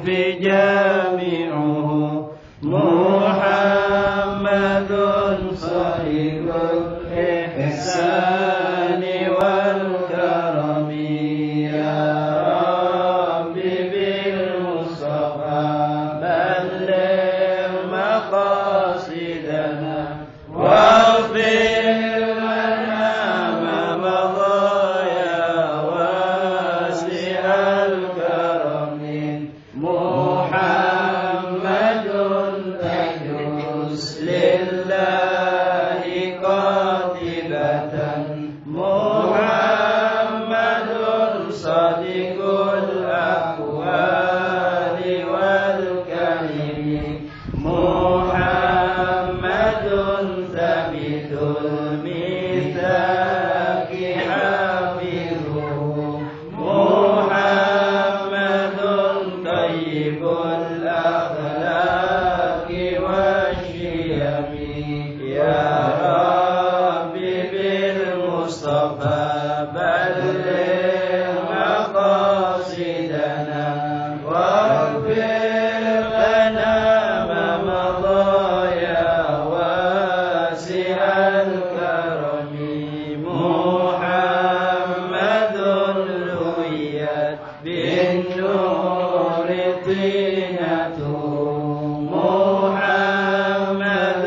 في جامعه محمد صاحب الإحسان والكرم يا رب بالمصطفى بلغ مقاصدنا واغفر لنا ما مضى يا واسع الكرم محمد تجوز لله قاطبة محمد صادق الأقوال والكلم محمد ثابت الميثاق حافظه محمد طيب الأخلاق والشيم يا رب بالمصطفى بلغ مقاصدنا واغفر لنا ما مضى يا واسع الكرم محمد لويت بالنور طينته محمد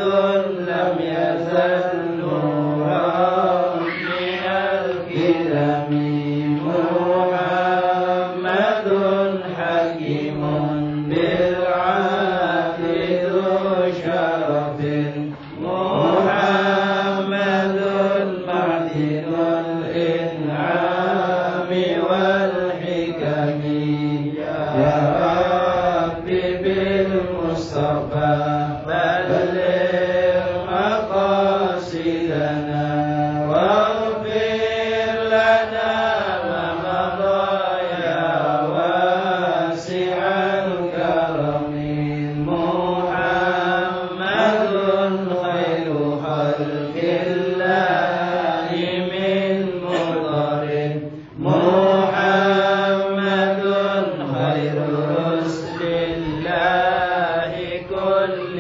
لم يزل نورا من الكرم محمد حكيم بالعدل ذو شرف محمد معدن الإنعام والحكم يا رب بالمصطفى بلغ مقاصدنا واغفر لنا ما مضى يا واسع الكرم محمد خير خلق الله من مضر محمد خير رسل الله كل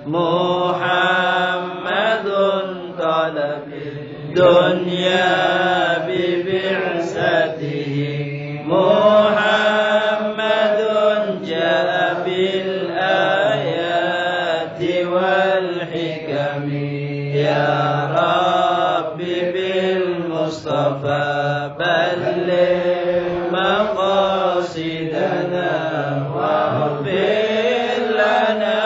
محمد طلب الدنيا ببعثته محمد جاء بالآيات والحكم يا رب بالمصطفى بلغ مقاصدنا واغفر لنا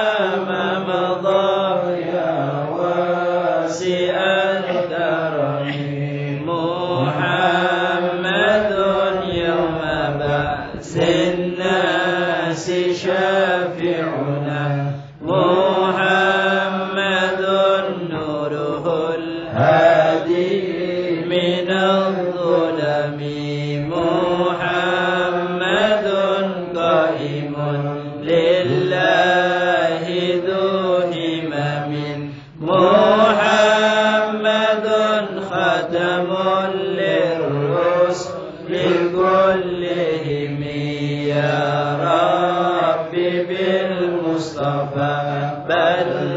ما مضى يا واسع الكرم محمد يوم بأس الناس شافعنا محمد نوره الهادي من الظلم محمد قائم لله ذو همم محمد ختم للرسل كلهم يا رب بالمصطفى بلغ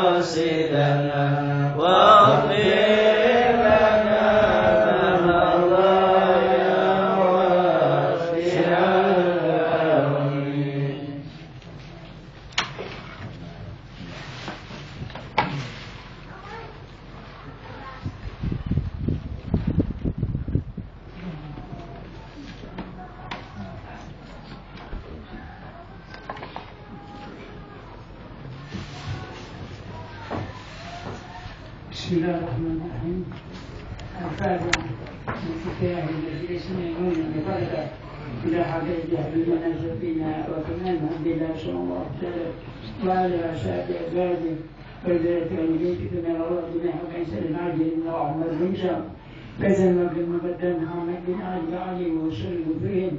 مقاصدنا واغفر لنا ما مضى يا واسع الكرم. بسم الله الرحمن الرحيم. الفاتحة من كتاب الذي يسمعون بفرقة إلى حقيقة حبيبنا شفينا وكمان الحمد لله صلى الله عليه وسلم وعلى أصحاب أزواجه وذريته ونبيته كما روى بنحو كيسر العاجل من أحمد بن شام كذا المقدم محمد بن علي وسلم فيهم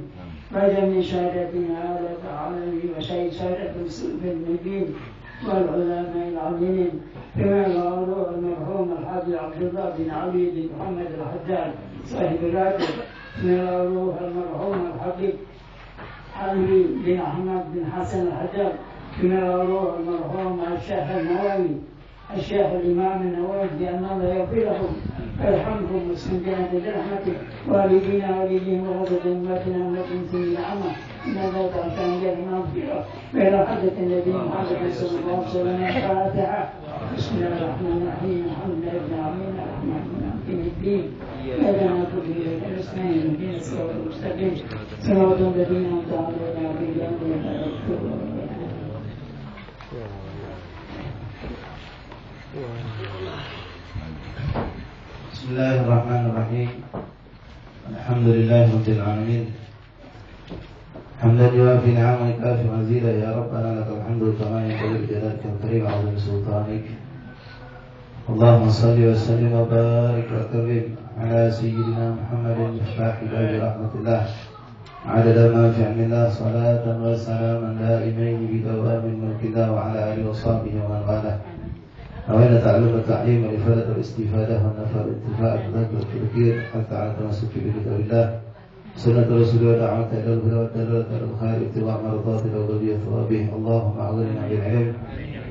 بعد من شهادتنا على تعالى وسيد سادة النبيين والعلماء العظيمين كما روى المرحوم الحاج عبد الله بن علي بن محمد الحداد صاحب الراتب كما روى المرحوم الحبيب علي بن احمد بن حسن الحداد كما روى المرحوم الشيخ النووي الشيخ الامام النووي بان الله يغفر لهم ويرحمهم واستنجانا برحمته والدينا والديهم وغفر ذنوباتنا ولكم سيد العمى إن الله تعالى جل مغفرة وإلى حضرة النبي محمد صلى الله عليه وسلم الفاتحة. بسم الله الرحمن الرحيم الحمد لله رب العالمين الرحمن الرحيم الدين إياك نعبد وإياك نستعين اهدنا الصراط المستقيم صراط الذين أنعمت عليهم غير المغضوب عليهم. بسم الله الرحمن الرحيم الحمد لله رب العالمين حمدا يوافي نعمه ويكافئ مزيدا يا ربنا لك الحمد كما ينبغي لجلالك الكريم وعظيم سلطانك اللهم صل وسلم وبارك وكرم على سيدنا محمد مفتاح باب رحمة الله عدد ما في علم الله صلاة وسلاما دائمين بدوام ملك الله وعلى آله وصحبه ومن والاه. أولا تعلم التعليم والإفادة والاستفادة والنفع والانتفاع والتذكر والتذكير حتى على التمسك بكتاب الله سنة رسول ودعوة إلى الهدى والدلالة على الخير اتباع مرضات الأولية ثوابه. اللهم أغننا بالعلم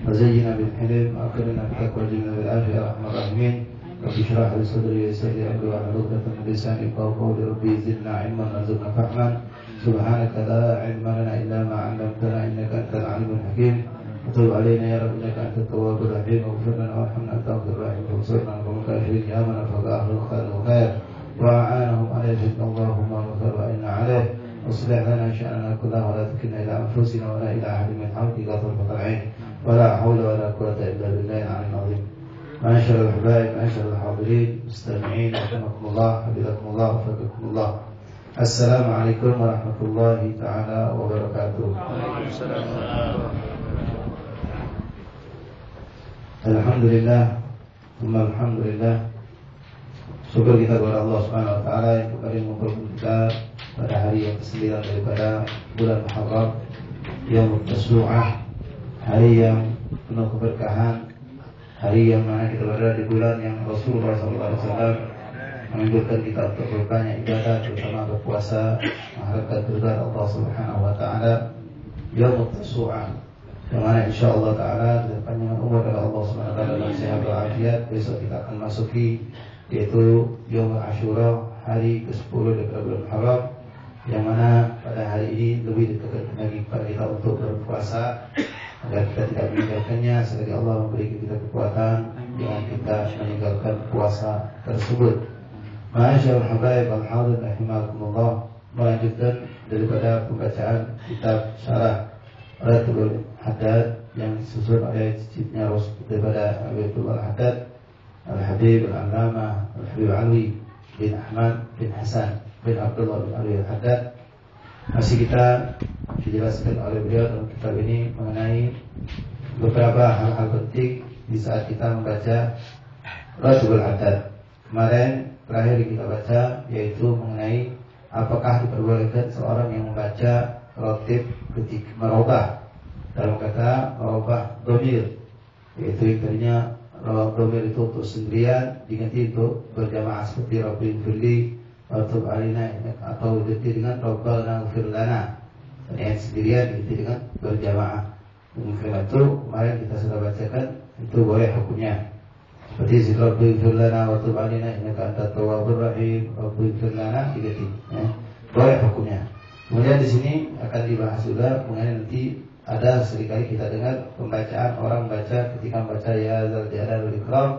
وزينا بالحلم وأكرمنا بالتقوى وجعلنا بالعافية يا أرحم الراحمين. رب اشرح لي صدري ويسر لي أمري واحلل عقدة من لساني يفقهوا قولي. ربي زدنا علما وارزقنا فهما سبحانك لا علم لنا إلا ما علمتنا إنك أنت العليم الحكيم. وتب علينا يا رب إنك أنت التواب الرحيم واغفر لنا وارحمنا أنت الغفور الرحيم وانصرنا على القوم الكافرين يا من أفرج أهل الخير والخير وأعانهم على جد اللهم وخير وإنا عليه. واصلح لنا شأننا كله ولا تكلنا إلى أنفسنا ولا إلى أحد من حولك طرفة العين ولا حول ولا قوة إلا بالله العلي العظيم. معاشر الأحباب معاشر الحاضرين مستمعين رحمكم الله حفظكم الله وفقكم الله. السلام عليكم ورحمة الله تعالى وبركاته. Alhamdulillah, alhamdulillah. Syukur kita kepada Allah Subhanahu wa taala yang kembali mengumpulkan kita pada hari yang ke-9 daripada bulan Muharram, Yaumut Tasu'ah, hari yang penuh keberkahan, hari yang mana kita berada di bulan yang Rasulullah SAW menganjurkan kita untuk berbanyak ibadah, terutama berpuasa, mengharapkan ridha Allah Subhanahu wa taala. Yaumut Tasu'ah, yang mana insyaallah taala dengan umur oleh Allah Subhanahu wa taala dan sehat walafiat besok kita akan masuki yaitu Yaum Asyura, hari ke-10 dari bulan Haram, yang mana pada hari ini lebih dekat lagi kepada kita untuk berpuasa agar kita tidak meninggalkannya selagi Allah memberi kita kekuatan dengan kita meninggalkan puasa tersebut. Ma'asyarul habaib al-hadir rahimakumullah, melanjutkan daripada pembacaan kitab syarah Ratul Haddad yang disusun oleh cicitnya daripada Ratul Haddad Al-Habib Al-Allamah Al-Habib Ali bin Ahmad bin Hasan bin Abdullah bin Ali Al-Haddad. Masih kita dijelaskan oleh beliau dalam kitab ini mengenai beberapa hal-hal penting di saat kita membaca Ratul Haddad. Kemarin terakhir kita baca yaitu mengenai apakah diperbolehkan seorang yang membaca rotib ketika merubah, dalam kata merubah domir, yaitu yang tadinya domir itu untuk sendirian diganti untuk berjamaah seperti Rabbin Firli atau Alina, atau diganti dengan Rabbana Firlana, dan yang sendirian diganti dengan berjamaah. Mungkin itu kemarin kita sudah bacakan itu boleh hukumnya. Seperti Rabbin Firlana atau Alina ini kata Tawwabur Rahim, Rabbin Firlana diganti, boleh hukumnya. Kemudian di sini akan dibahas juga mengenai nanti ada seringkali kita dengar pembacaan orang baca ketika membaca Ya Zal Jalal wal Ikram,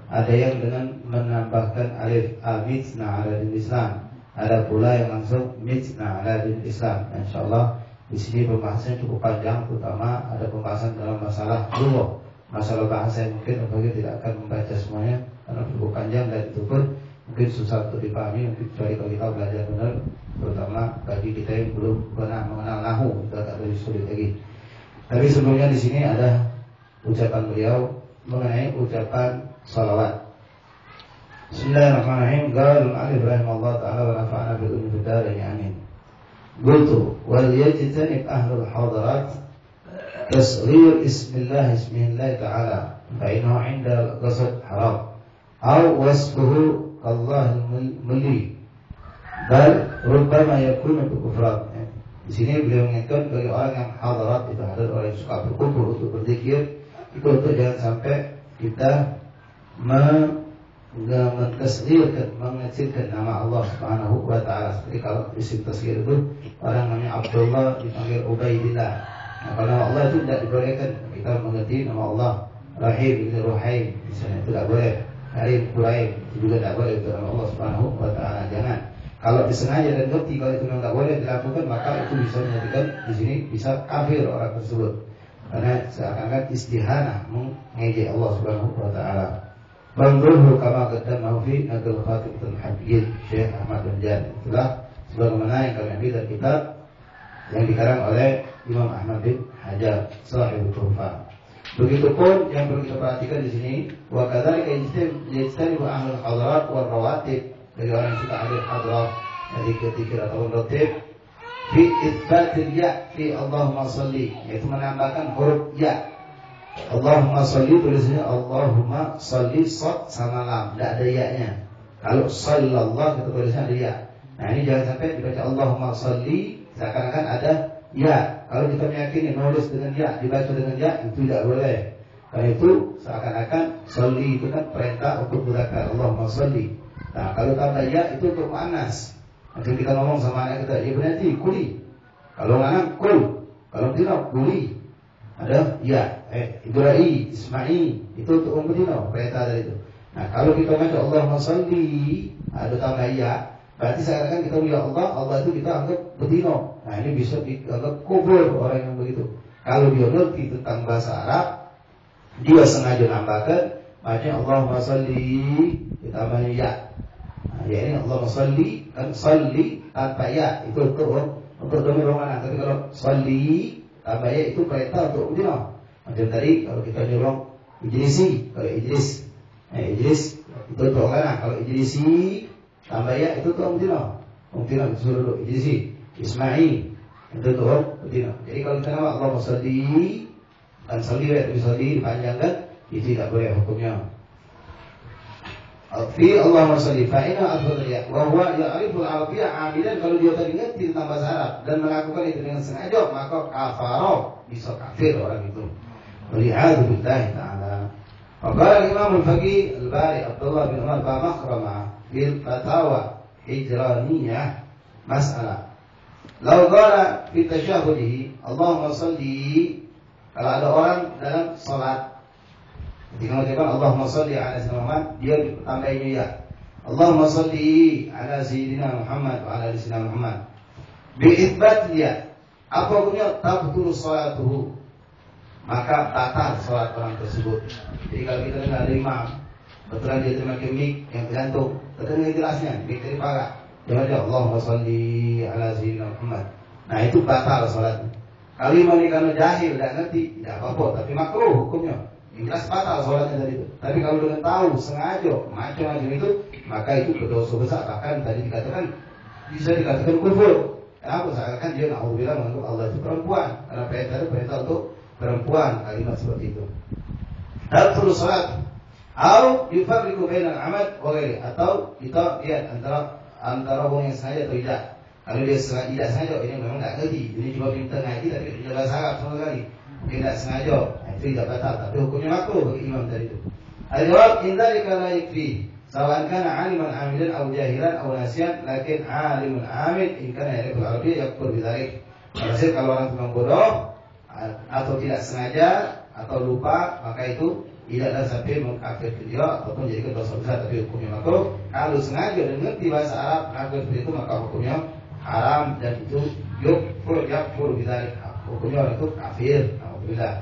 ada yang dengan menambahkan alif mitna ala din Islam, ada pula yang langsung mitna ala din Islam. Insyaallah di sini pembahasannya cukup panjang, terutama ada pembahasan dalam masalah lugah, masalah bahasa yang mungkin bagi tidak akan membaca semuanya karena cukup panjang dan itu pun mungkin susah untuk dipahami, kecuali kalau kita belajar benar, terutama bagi kita yang belum pernah mengenal nahu, itu agak lebih sulit lagi. Tapi sebelumnya di sini ada ucapan beliau mengenai ucapan salawat. Bismillahirrahmanirrahim. Qala al-alif rahimahullah taala wa nafa'ana bil ummi fid darin amin. Qultu wal yajtanib ahlul hadarat tasghir ismillah ta'ala fa innahu 'inda al-qasd haram aw wasfuhu Allah muli bal rubbama yakunu kufran. Di sini beliau mengingatkan bagi orang yang hadarat, itu hadir orang yang suka berkumpul untuk berzikir, itu untuk jangan sampai kita mentasghirkan, mengecilkan nama Allah Subhanahu wa taala. Seperti kalau isim tasghir itu orang namanya Abdullah dipanggil Ubaidillah. Nah, kalau nama Allah itu tidak dibolehkan kita mengganti nama Allah Rahim itu Ruhaim, misalnya itu tidak boleh. Harim, Quraim itu juga tidak boleh untuk nama Allah Subhanahu wa taala. Jangan. Kalau disengaja dan ngerti kalau itu memang tidak boleh dilakukan, maka itu bisa menyebabkan di sini bisa kafir orang tersebut, karena seakan-akan istihanah mengejek Allah Subhanahu wa taala. Banggurhu kama qaddamahu fi Nadul Khatibatul Habib Syekh Ahmad bin Jan. Itulah sebagaimana yang kami ambil dari kitab yang dikarang oleh Imam Ahmad bin Hajar Shahihut Tuhfah. Begitupun yang perlu kita perhatikan di sini, wa kadzalika yajtanibu ahlul hadarat wal rawatib, dari orang yang suka hadir hadarat dari ketikir atau rotib fi itsbatil ya fi Allahumma shalli, yaitu menambahkan huruf ya. Allahumma shalli tulisnya Allahumma shalli shad sama lam, tidak ada ya-nya. Kalau sallallahu itu tulisnya ada ya. Nah ini jangan sampai dibaca Allahumma shalli seakan-akan ada ya. Kalau kita meyakini nulis dengan ya, dibaca dengan ya, itu tidak boleh. Karena itu seakan-akan sholli itu kan perintah untuk muzakkar, Allahumma sholli. Nah kalau tambah ya itu untuk muannas. Nanti kita ngomong sama anak kita, ya berarti kuli. Kalau anak kul, kalau tidak kuli. Ada ya, Ibrahim, Ismail, itu untuk Umudino, perintah dari itu. Nah kalau kita baca Allahumma sholli, ada tambah ya, berarti seakan-akan kita ya Allah, Allah itu kita anggap bedino. Nah ini bisa dianggap kubur orang yang begitu. Kalau dia ngerti tentang bahasa Arab, dia sengaja nambahkan, macam Allahumma sholli ditambahnya ya. Nah, ya ini Allahumma sholli, kan sholli tanpa ya itu untuk domir mana. Tapi kalau sholli tambah ya itu perintah untuk bedino. Macam tadi kalau kita nyolong Idrisi, kalau Idris, Idris itu untuk orang. Kalau Idrisi tambah ya itu tuh Umtino disuruh Idrisi, Ismail itu tuh Umtino. Jadi kalau kita nama Allahumma sholli dan sholli ya tapi sholli dipanjangkan, itu tidak boleh hukumnya. Fi Allahumma sholli fa inna al-fadliya wa huwa ya'riful arabiyya amidan, kalau dia tadi ngerti tentang bahasa Arab dan melakukan itu dengan sengaja, maka kafaro bisa kafir orang itu. Waliyadu billahi ta'ala. Faqala al-Imam al-Faqih al-Bari Abdullah bin Umar bin Makhrama fil Fatawa Hijraniyah mas'alah. Lau qala fi tasyahudihi Allahumma salli, kalau ada orang dalam salat ketika mengucapkan Allahumma salli ala sayyidina Muhammad, dia tambahin ya Allahumma salli ala sayyidina Muhammad wa ala sayyidina Muhammad. Bi itsbat dia apa hukumnya? Tabtulu salatuhu, maka batal salat orang tersebut. Jadi kalau kita dengar dari imam, betulan dia terima mic yang tergantung, kita dengar jelasnya, mic dari pagar. Dia baca Allahumma salli ala sayyidina Muhammad. Nah itu batal salatnya. Kalau imam ini karena jahil, tidak ngerti, tidak apa-apa, tapi makruh hukumnya. Yang jelas batal salatnya dari itu. Tapi kalau dengan tahu, sengaja, macam-macam itu, maka itu berdosa besar. Bahkan tadi dikatakan bisa dikatakan kufur. Kenapa? Seakan dia na'udzubillah menganggap Allah itu perempuan. Karena perintah untuk perempuan, kalimat seperti itu. Tabtul salat atau yufarriqu bainal amad wa ghairi, atau kita lihat antara orang yang sengaja atau tidak. Kalau dia tidak sengaja, ini memang tidak ngerti, ini cuma pintar ngaji tapi tidak bahasa Arab sama sekali, dia tidak sengaja, itu tidak batal, tapi hukumnya makruh bagi imam tadi itu. Al-jawab indalika la yakfi, sawan kana aliman amilan aw jahilan aw nasiyan, lakin alimun amil in kana ya'riful arabiyyah yakfur bidzalik. Kalau orang memang bodoh atau tidak sengaja atau lupa, maka itu tidaklah sampai mengkafirkan dia ataupun menjadikan dosa besar, tapi hukumnya makruh. Kalau sengaja dan mengerti bahasa Arab kafir seperti itu, maka hukumnya haram dan itu yakfur bidzalik, hukumnya orang itu kafir. Alhamdulillah.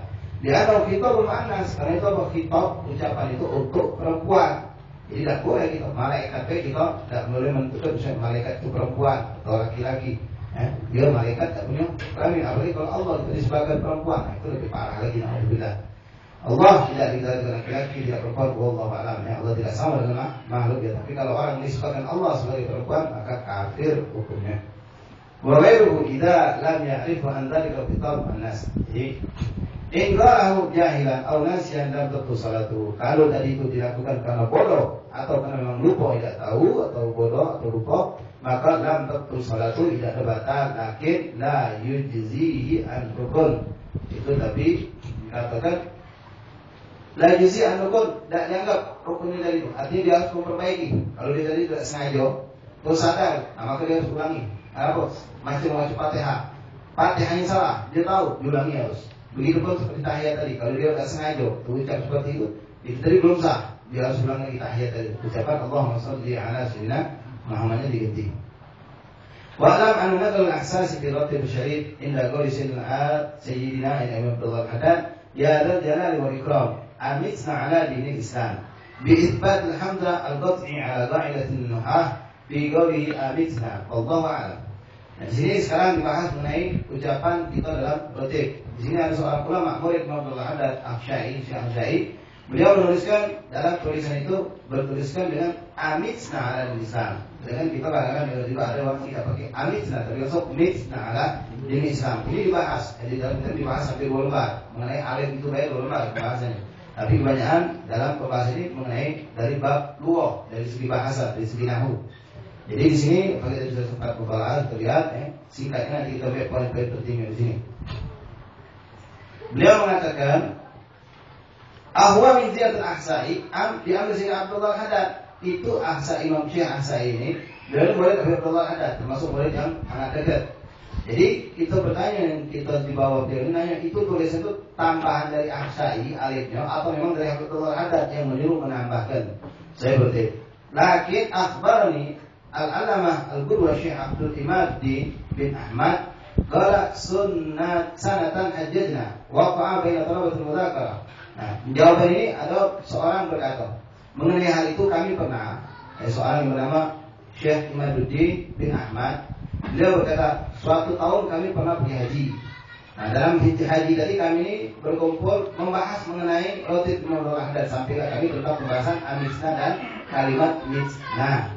Dia ada khitab bermaknas, karena itu apa khitab, ucapan itu untuk perempuan. Jadi tidak boleh kita malaikat kita tidak boleh menentukan misalnya malaikat itu perempuan atau laki-laki. Dia malaikat tak punya kelamin, apalagi kalau Allah itu sebagai perempuan, itu lebih parah lagi. Alhamdulillah. Allah tidak dikatakan laki-laki, tidak perempuan. Wallahu a'lam. Allah tidak sama dengan makhluk dia. Tapi kalau orang disebutkan Allah sebagai perempuan, maka kafir hukumnya. Wa ghairuhu idza lam ya'rifu an dzalika khitab an-nas. Jadi in qarahu jahilan aw nasiyan lam tabtu salatu. Kalau tadi itu dilakukan karena bodoh atau karena memang lupa, tidak tahu atau bodoh atau lupa, maka lam tabtu salatu, tidak batal, lakin la yujzihi an rukun. Itu tapi dikatakan la yujzi an rukun, tidak dianggap rukunnya dari itu. Artinya dia harus memperbaiki. Kalau dia tadi tidak sengaja terus sadar, maka dia harus ulangi. Apa? Masih membaca Fatihah, Fatihahnya salah, dia tahu, diulangi harus. Begitu pun seperti tahiyat tadi, kalau dia tidak sengaja ucap seperti itu tadi belum sah, dia harus ulang lagi tahiyat tadi. Ucapan Allahumma shalli ala sayyidina Muhammadnya diganti. Wa'lam an nakal al-ahsas fi ratib syarif inda qawli sayyidina Imam Abdullah al-Haddad ya dzal jalali wal ikram amitna ala dinil Islam bi itsbat al-hamza al-qat'i ala qa'idatin nuhah fi qawli amitna wallahu a'lam. Nah, di sini sekarang dibahas mengenai ucapan kita dalam rotib. Di sini ada seorang ulama murid Abdullah Haddad Syekh Syai. Beliau menuliskan dalam tulisan itu bertuliskan dengan amitna ala Islam. Dengan kita katakan tiba-tiba ada orang tidak pakai amitna, tapi langsung mitna ala dini Islam. Ini dibahas. Jadi dalam kita dibahas sampai 2 lembar mengenai alif itu baik 2 lembar pembahasannya. Tapi kebanyakan dalam pembahasan ini mengenai dari bab lughah, dari segi bahasa, dari segi nahwu. Jadi di sini bagi kita sudah sempat membahas, terlihat singkatnya nanti kita lihat poin-poin pentingnya di sini. Beliau mengatakan ahwa min ziyatul ahsa'i diambil dari Abdullah Haddad. Itu ahsa Imam Syekh Ahsa'i ini, beliau murid Abdullah Haddad, termasuk murid yang sangat dekat. Jadi kita bertanya, kita di bawah beliau ini nanya, itu tulisan itu tambahan dari Ahsa'i alifnya atau memang dari Abdullah Haddad yang menyuruh menambahkan? Saya bertanya. Lakin akhbarani Al-Alamah Al-Qudwa Syekh Abdul Imad bin Ahmad qala sanatan hajjajna waqa'a baina talabatul mudzakarah. Nah, jawaban ini ada seorang berkata, mengenai hal itu kami pernah, seorang yang bernama Syekh Imaduddin bin Ahmad, beliau berkata, suatu tahun kami pernah pergi haji. Nah, dalam haji tadi kami ini berkumpul membahas mengenai rotib Abdullah Haddad, sampailah kami tentang pembahasan amisna dan kalimat misna.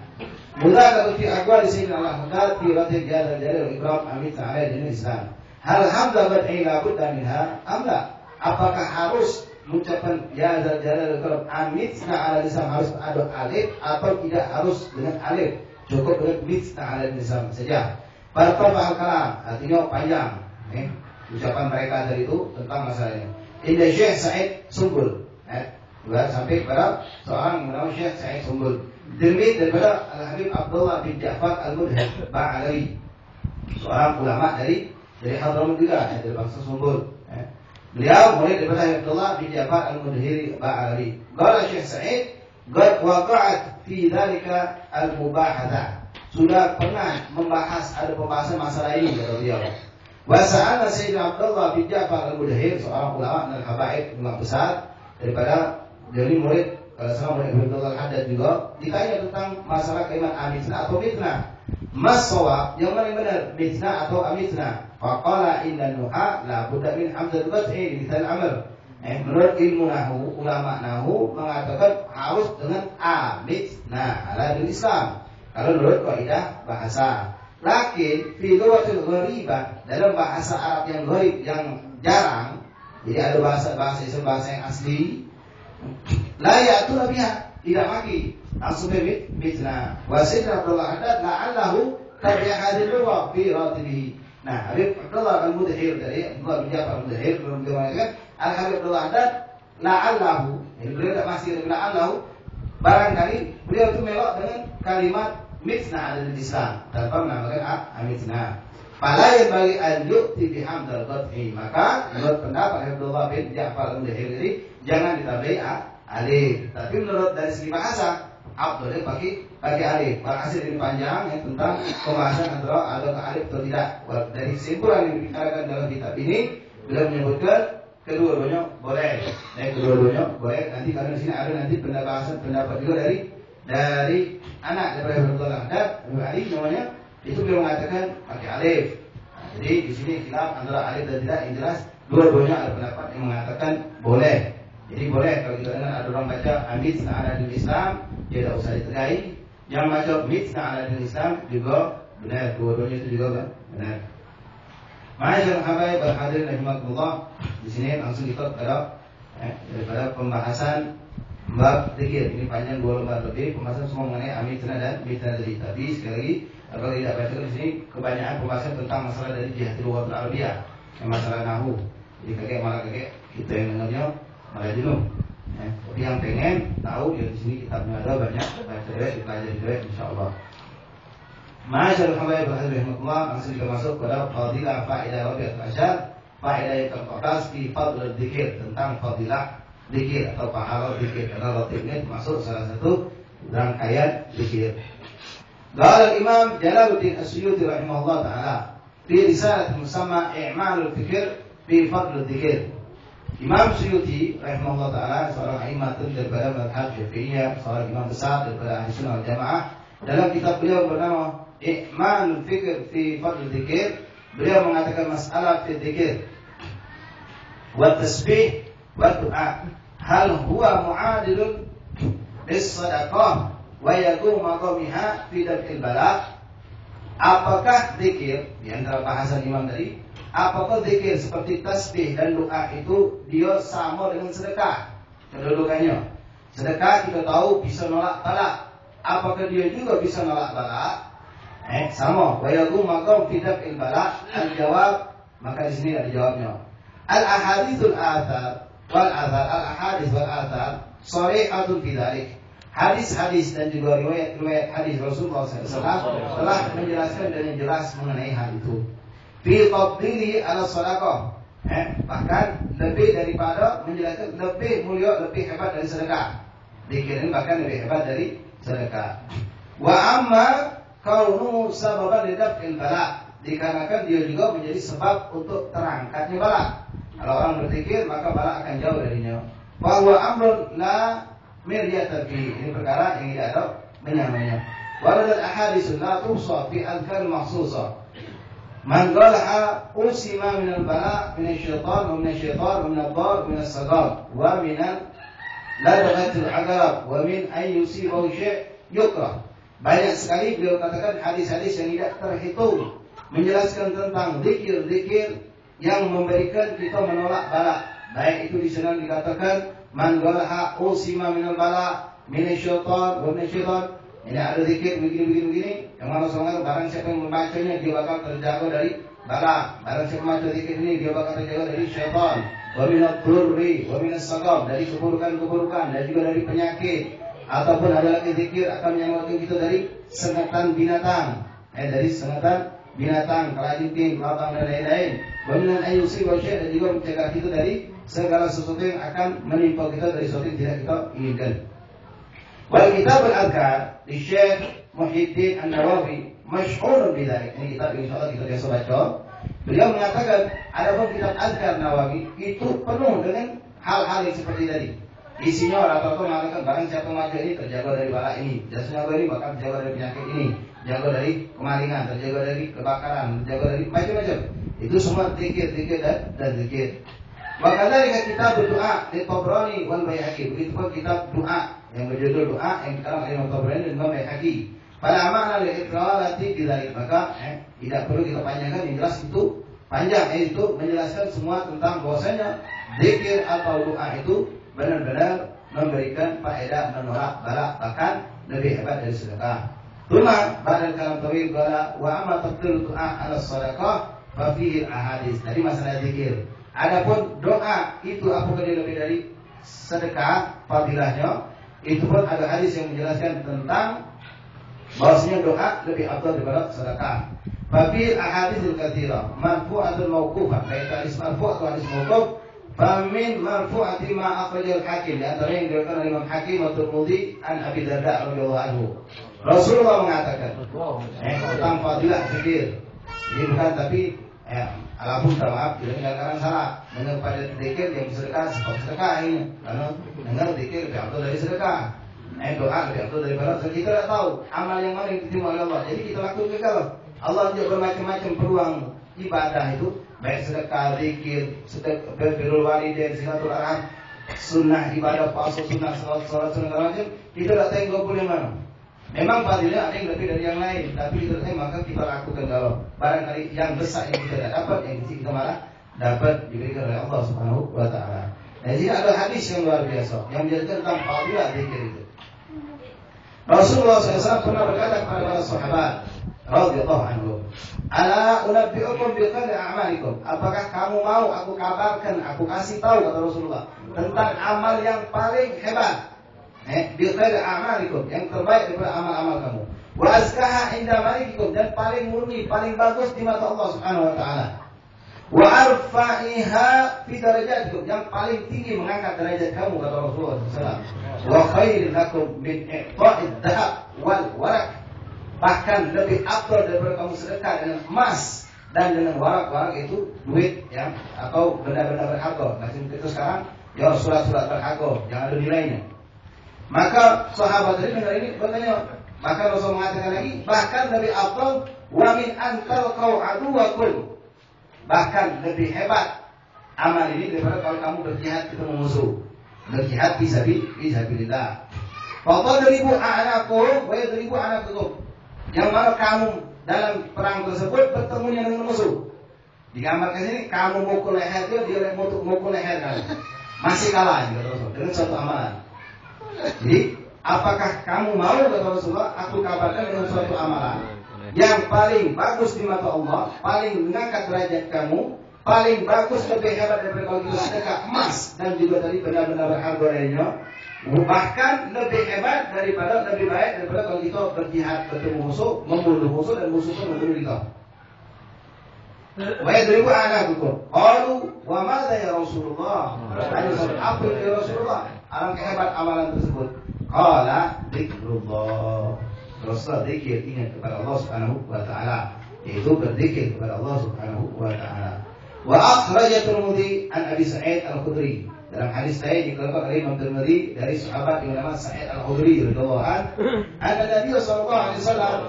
Mudzakarah fi aqwali sayyidina Al-Haddad fi rotib jalal wal ikram amisna ala dinil Islam. Hal hamzah bad'i la budda minha amla? Apakah harus mengucapkan ya zal jalal wal ikram amisna ala lisan harus ada alif atau tidak harus dengan alif? Cukup dengan misna ala lisan saja. Pada kalam artinya panjang. ucapan mereka tadi itu tentang masalah ini. Indah Syekh Said Sumbul, sampai kepada seorang bernama Syekh Said Sumbul. Demi daripada Al-Habib Abdullah bin Ja'far Al-Mudhir Ba'alawi, seorang ulama dari Hadramaut juga, dari bangsa Sumbul. Beliau murid daripada Abdullah bin Ja'far Al-Mudhir Ba'alawi. Qala Syekh Said, qad waqa'at fi dzalika al-mubahatsah. Sudah pernah membahas, ada pembahasan masalah ini kata beliau. Wa sa'ala Sayyidina Abdullah bin Ja'far Al-Mudhir, seorang ulama dan habaib, ulama besar daripada dari murid sama murid Abdullah Al-Haddad juga, ditanya tentang masalah kalimat amitna atau mitna. Mas shawab, yang mana yang benar, mitna atau amitna? Faqala inna nuha la budda min hamzat qat'i di misal amr. Menurut ilmu nahu, ulama nahu mengatakan harus dengan amitna ala Islam. Kalau menurut kaidah bahasa. Lakin fi lughatil gharibah, dalam bahasa Arab yang gharib, yang jarang, jadi ada bahasa Islam, bahasa yang asli, la ya'tu biha, tidak maki langsung mitna. Wa Sayyidina Abdullah Haddad la'allahu tabi'a hadhihi lugha fi ratibihi. Nah, Habib Abdullah Al-Mudhir dari Abdullah bin Ja'far Al-Mudhir mengatakan Al-Habib Abdullah Haddad la'allahu, jadi beliau tak masih dengan la'allahu, barangkali beliau itu melok dengan kalimat mitna ada di Islam tanpa menambahkan amitna. Fala yang bagi anjuk tibi hamdal qat'i, maka menurut pendapat Abdullah bin Ja'far Al-Mudhir ini jangan ditambahi alif. Tapi menurut dari segi bahasa Abdullah pakai alif. Hasil ini panjang yang tentang pembahasan antara ada alif atau tidak. Dari kesimpulan yang dibicarakan dalam kitab ini, beliau menyebutkan kedua-duanya boleh. Kedua-duanya boleh. Nanti karena di sini ada nanti pendapat juga dari anak daripada Abdullah Haddad, Ali namanya, itu beliau mengatakan pakai alif. Jadi di sini khilaf antara alif dan tidak, yang jelas dua-duanya ada pendapat yang mengatakan boleh. Jadi boleh kalau kita dengar ada orang baca mitna ala din Islam, dia tidak usah ditegai. Yang baca mitna ala din Islam juga benar, dua-duanya itu juga benar. Ma'asyiral habaib wal hadirin rahimakumullah, di sini langsung kita daripada pembahasan bab zikir. Ini panjang 2 lembar lebih, pembahasan semua mengenai amitna dan mitna tadi. Tapi sekali lagi kalau tidak baca di sini kebanyakan pembahasan tentang masalah dari jihatul lughatul arabiyah, masalah nahwu. Jadi malah kita yang dengarnya malah jenuh. Tapi yang pengen tahu ya di sini kitabnya ada banyak, baca dulu, dipelajari dulu insyaallah. Ma'asyiral habaib wal hadirin rahimakumullah, langsung kita masuk pada fadilah faedah Rabi'atul Asyar, faedah yang ke-14 di fadl dzikir, tentang fadilah dzikir atau pahala dzikir. Karena ratib ini termasuk salah satu rangkaian dzikir. Qala al-Imam Jalaluddin As-Suyuti rahimahullah taala fi risalah musamma I'malul Fikr fi fadl dzikir. Imam Suyuti rahimahullah taala seorang imam daripada mazhab Syafi'iyah, seorang imam besar daripada Ahli Sunnah wal Jamaah, dalam kitab beliau bernama I'malul Fikr fi Fadl Dzikir, beliau mengatakan masalah fi dzikir wa tasbih wa du'a, hal huwa mu'adilun bis sadaqah wa yaqumu maqamiha fi daf'il bala. Apakah dzikir, di antara bahasan imam tadi, apakah zikir seperti tasbih dan doa itu dia sama dengan sedekah? Kedudukannya, sedekah kita tahu bisa nolak bala. Apakah dia juga bisa nolak bala? Sama. Wa yaqum maqam fi daf'il bala. Al-jawab, maka di sini ada jawabnya. Al-ahaditsul athar wal athar, al-ahadits wal athar sharihatun fi dzalik. Hadis-hadis dan juga riwayat-riwayat hadis Rasulullah SAW telah menjelaskan dan yang jelas mengenai hal itu. Fi fadlihi ala sadaqah, bahkan lebih daripada menjelaskan lebih mulia, lebih hebat dari sedekah. Dikirain bahkan lebih hebat dari sedekah. Wa amma kaunuhu sababan lidaf'il bala, dikarenakan dia juga menjadi sebab untuk terangkatnya bala. Kalau orang berzikir maka bala akan jauh darinya. Wa huwa amrun la miryata fi, ini perkara yang tidak ada menyamanya. Waladat ahaditsun la tuhsa fi adhkar makhsusah. Man qalaha usima min al-bala min asy-syaitan wa min asy-syaitan wa min ad-dar wa min as-sagar wa min ladghatil agarab wa min ay yusibahu syai' yukrah. Banyak sekali beliau katakan hadis-hadis yang tidak terhitung menjelaskan tentang zikir-zikir yang memberikan kita menolak bala. Baik itu di sana dikatakan man qalaha usima min al-bala min asy-syaitan wa min asy-syaitan. Ini ada zikir begini yang mana seorang barang siapa yang membacanya dia bakal terjaga bala. Barang siapa membaca zikir ini dia bakal terjaga dari syaitan, wa minadh dhurri wa minas saqam, dari keburukan-keburukan dan juga dari penyakit. Ataupun ada lagi zikir akan menyelamatkan kita dari sengatan binatang, dari sengatan binatang, kalajengking, kelabang dan lain-lain. Wa minan ayyusi wa syai', dan juga mencegah kita dari segala sesuatu yang akan menimpa kita dari sesuatu yang tidak kita inginkan. Wal kitab al-adhkar di Syekh Muhyiddin An-Nawawi masyhurun bidzalik. Ini kitab insyaallah kita biasa baca. Beliau mengatakan adapun kitab Adhkar Nawawi itu penuh dengan hal-hal yang seperti tadi. Isinya rata-rata mengatakan barang siapa membaca ini terjaga dari bala ini, jasanya ini bakal terjaga dari penyakit ini, terjaga dari kemalingan, terjaga dari kebakaran, terjaga dari macam-macam. Itu semua zikir dan zikir. Maka dari kitab doa di Tabrani wal Baihaqi, begitu pun kitab doa yang berjudul doa yang dikarang oleh Imam Tabrani dan Imam Baihaqi. Pada makna al-iqrarati bidzalik, maka tidak perlu kita panjangkan, yang jelas itu panjang, itu menjelaskan semua tentang bahwasanya zikir atau doa itu benar-benar memberikan faedah menolak bala, bahkan lebih hebat dari sedekah. Cuma ba'da kalam tawil qala wa amma tafdil doa ala sadaqah fa fihi ahadits. Tadi masalah zikir. Adapun doa itu apakah dia lebih dari sedekah fadilahnya, itu pun ada hadis yang menjelaskan tentang bahwasanya doa lebih afdal daripada sedekah. Fa fihi ahaditsul katsira marfu'atun mauqufah, baik hadis marfu' atau hadis mauquf. Famin marfu'ati ma akhrajal Hakim, di antara yang diriwayatkan oleh Imam Hakim wa Tirmidzi an Abi Darda radhiyallahu anhu. Rasulullah mengatakan tentang fadilah zikir. Ini bukan, tapi alapun maaf tidak mendengarkan salah. Mendengar pada zikir yang sedekah seperti sedekah ini. Karena dengar zikir lebih afdal dari sedekah. Doa lebih afdal daripada sedekah. Kita tidak tahu amal yang mana yang diterima oleh Allah. Jadi kita lakukan kalau Allah juga bermacam-macam peluang ibadah itu, baik sedekah, zikir, sedekah, birrul walidain, silaturahim, sunnah ibadah, puasa sunnah, salat sunnah macam. Kita tidak tahu yang boleh mana. Memang fadilnya ada yang lebih dari yang lain, tapi kita tahu maka kita lakukan kalau barangkali yang besar yang kita tidak dapat, yang kecil kita malah dapat diberikan oleh Allah Subhanahu wa taala. Dan jadi ada hadis yang luar biasa yang menjelaskan tentang fadilah zikir itu. Rasulullah SAW pernah berkata kepada para sahabat radhiyallahu anhum, ala unabbi'ukum bi qadri a'malikum, apakah kamu mau aku kabarkan, aku kasih tahu, kata Rasulullah, tentang amal yang paling hebat, bi qadri a'malikum, yang terbaik daripada amal-amal kamu, wa azkaha inda malikikum, dan paling murni, paling bagus di mata Allah Subhanahu wa taala, wa arfa'iha fi darajatikum, yang paling tinggi mengangkat derajat kamu, kata Rasulullah SAW, wa khairin lakum min i'ta'id dhahab wal warak, bahkan lebih afdal daripada kamu sedekah dengan emas dan dengan warak-warak itu duit ya, atau benda-benda berharga. Macam itu sekarang ya surat-surat berharga yang ada nilainya. Maka sahabat tadi dengar ini bertanya, maka Rasul mengatakan lagi, bahkan lebih afdal wa min antal kau aduwakum, bahkan lebih hebat amal ini daripada kalau kamu berjihad ketemu musuh, berjihad fisabilillah. Fadribu a'naqahum wa yadribu a'naqakum, yang mana kamu dalam perang tersebut bertemunya dengan musuh. Digambarkan sini, kamu mukul leher dia mukul leher kamu. Masih kalah dengan suatu amalan. Jadi, apakah kamu mau, kata Rasulullah, aku kabarkan dengan suatu amalan yang paling bagus di mata Allah, paling mengangkat derajat kamu, paling bagus, lebih hebat daripada kalau kita sedekah emas dan juga dari benda-benda berharga lainnya, bahkan lebih hebat daripada, lebih baik daripada kalau kita berjihad bertemu musuh, membunuh musuh dan musuh pun membunuh kita. Wa yadribu a'naqakum. Qalu wa madza ya Rasulullah? Apa ya Rasulullah? Alangkah hebat amalan tersebut. Qala dzikrullah. Rasul zikir, ingat kepada Allah Subhanahu wa taala, yaitu berzikir kepada Allah Subhanahu wa taala. Wa akhrajat Tirmidzi an Abi Sa'id Al-Khudri, dalam hadis lain dikeluarkan oleh Imam Tirmidzi dari sahabat yang bernama Sa'id Al-Khudri radhiyallahu anhu, anna Nabi sallallahu alaihi wasallam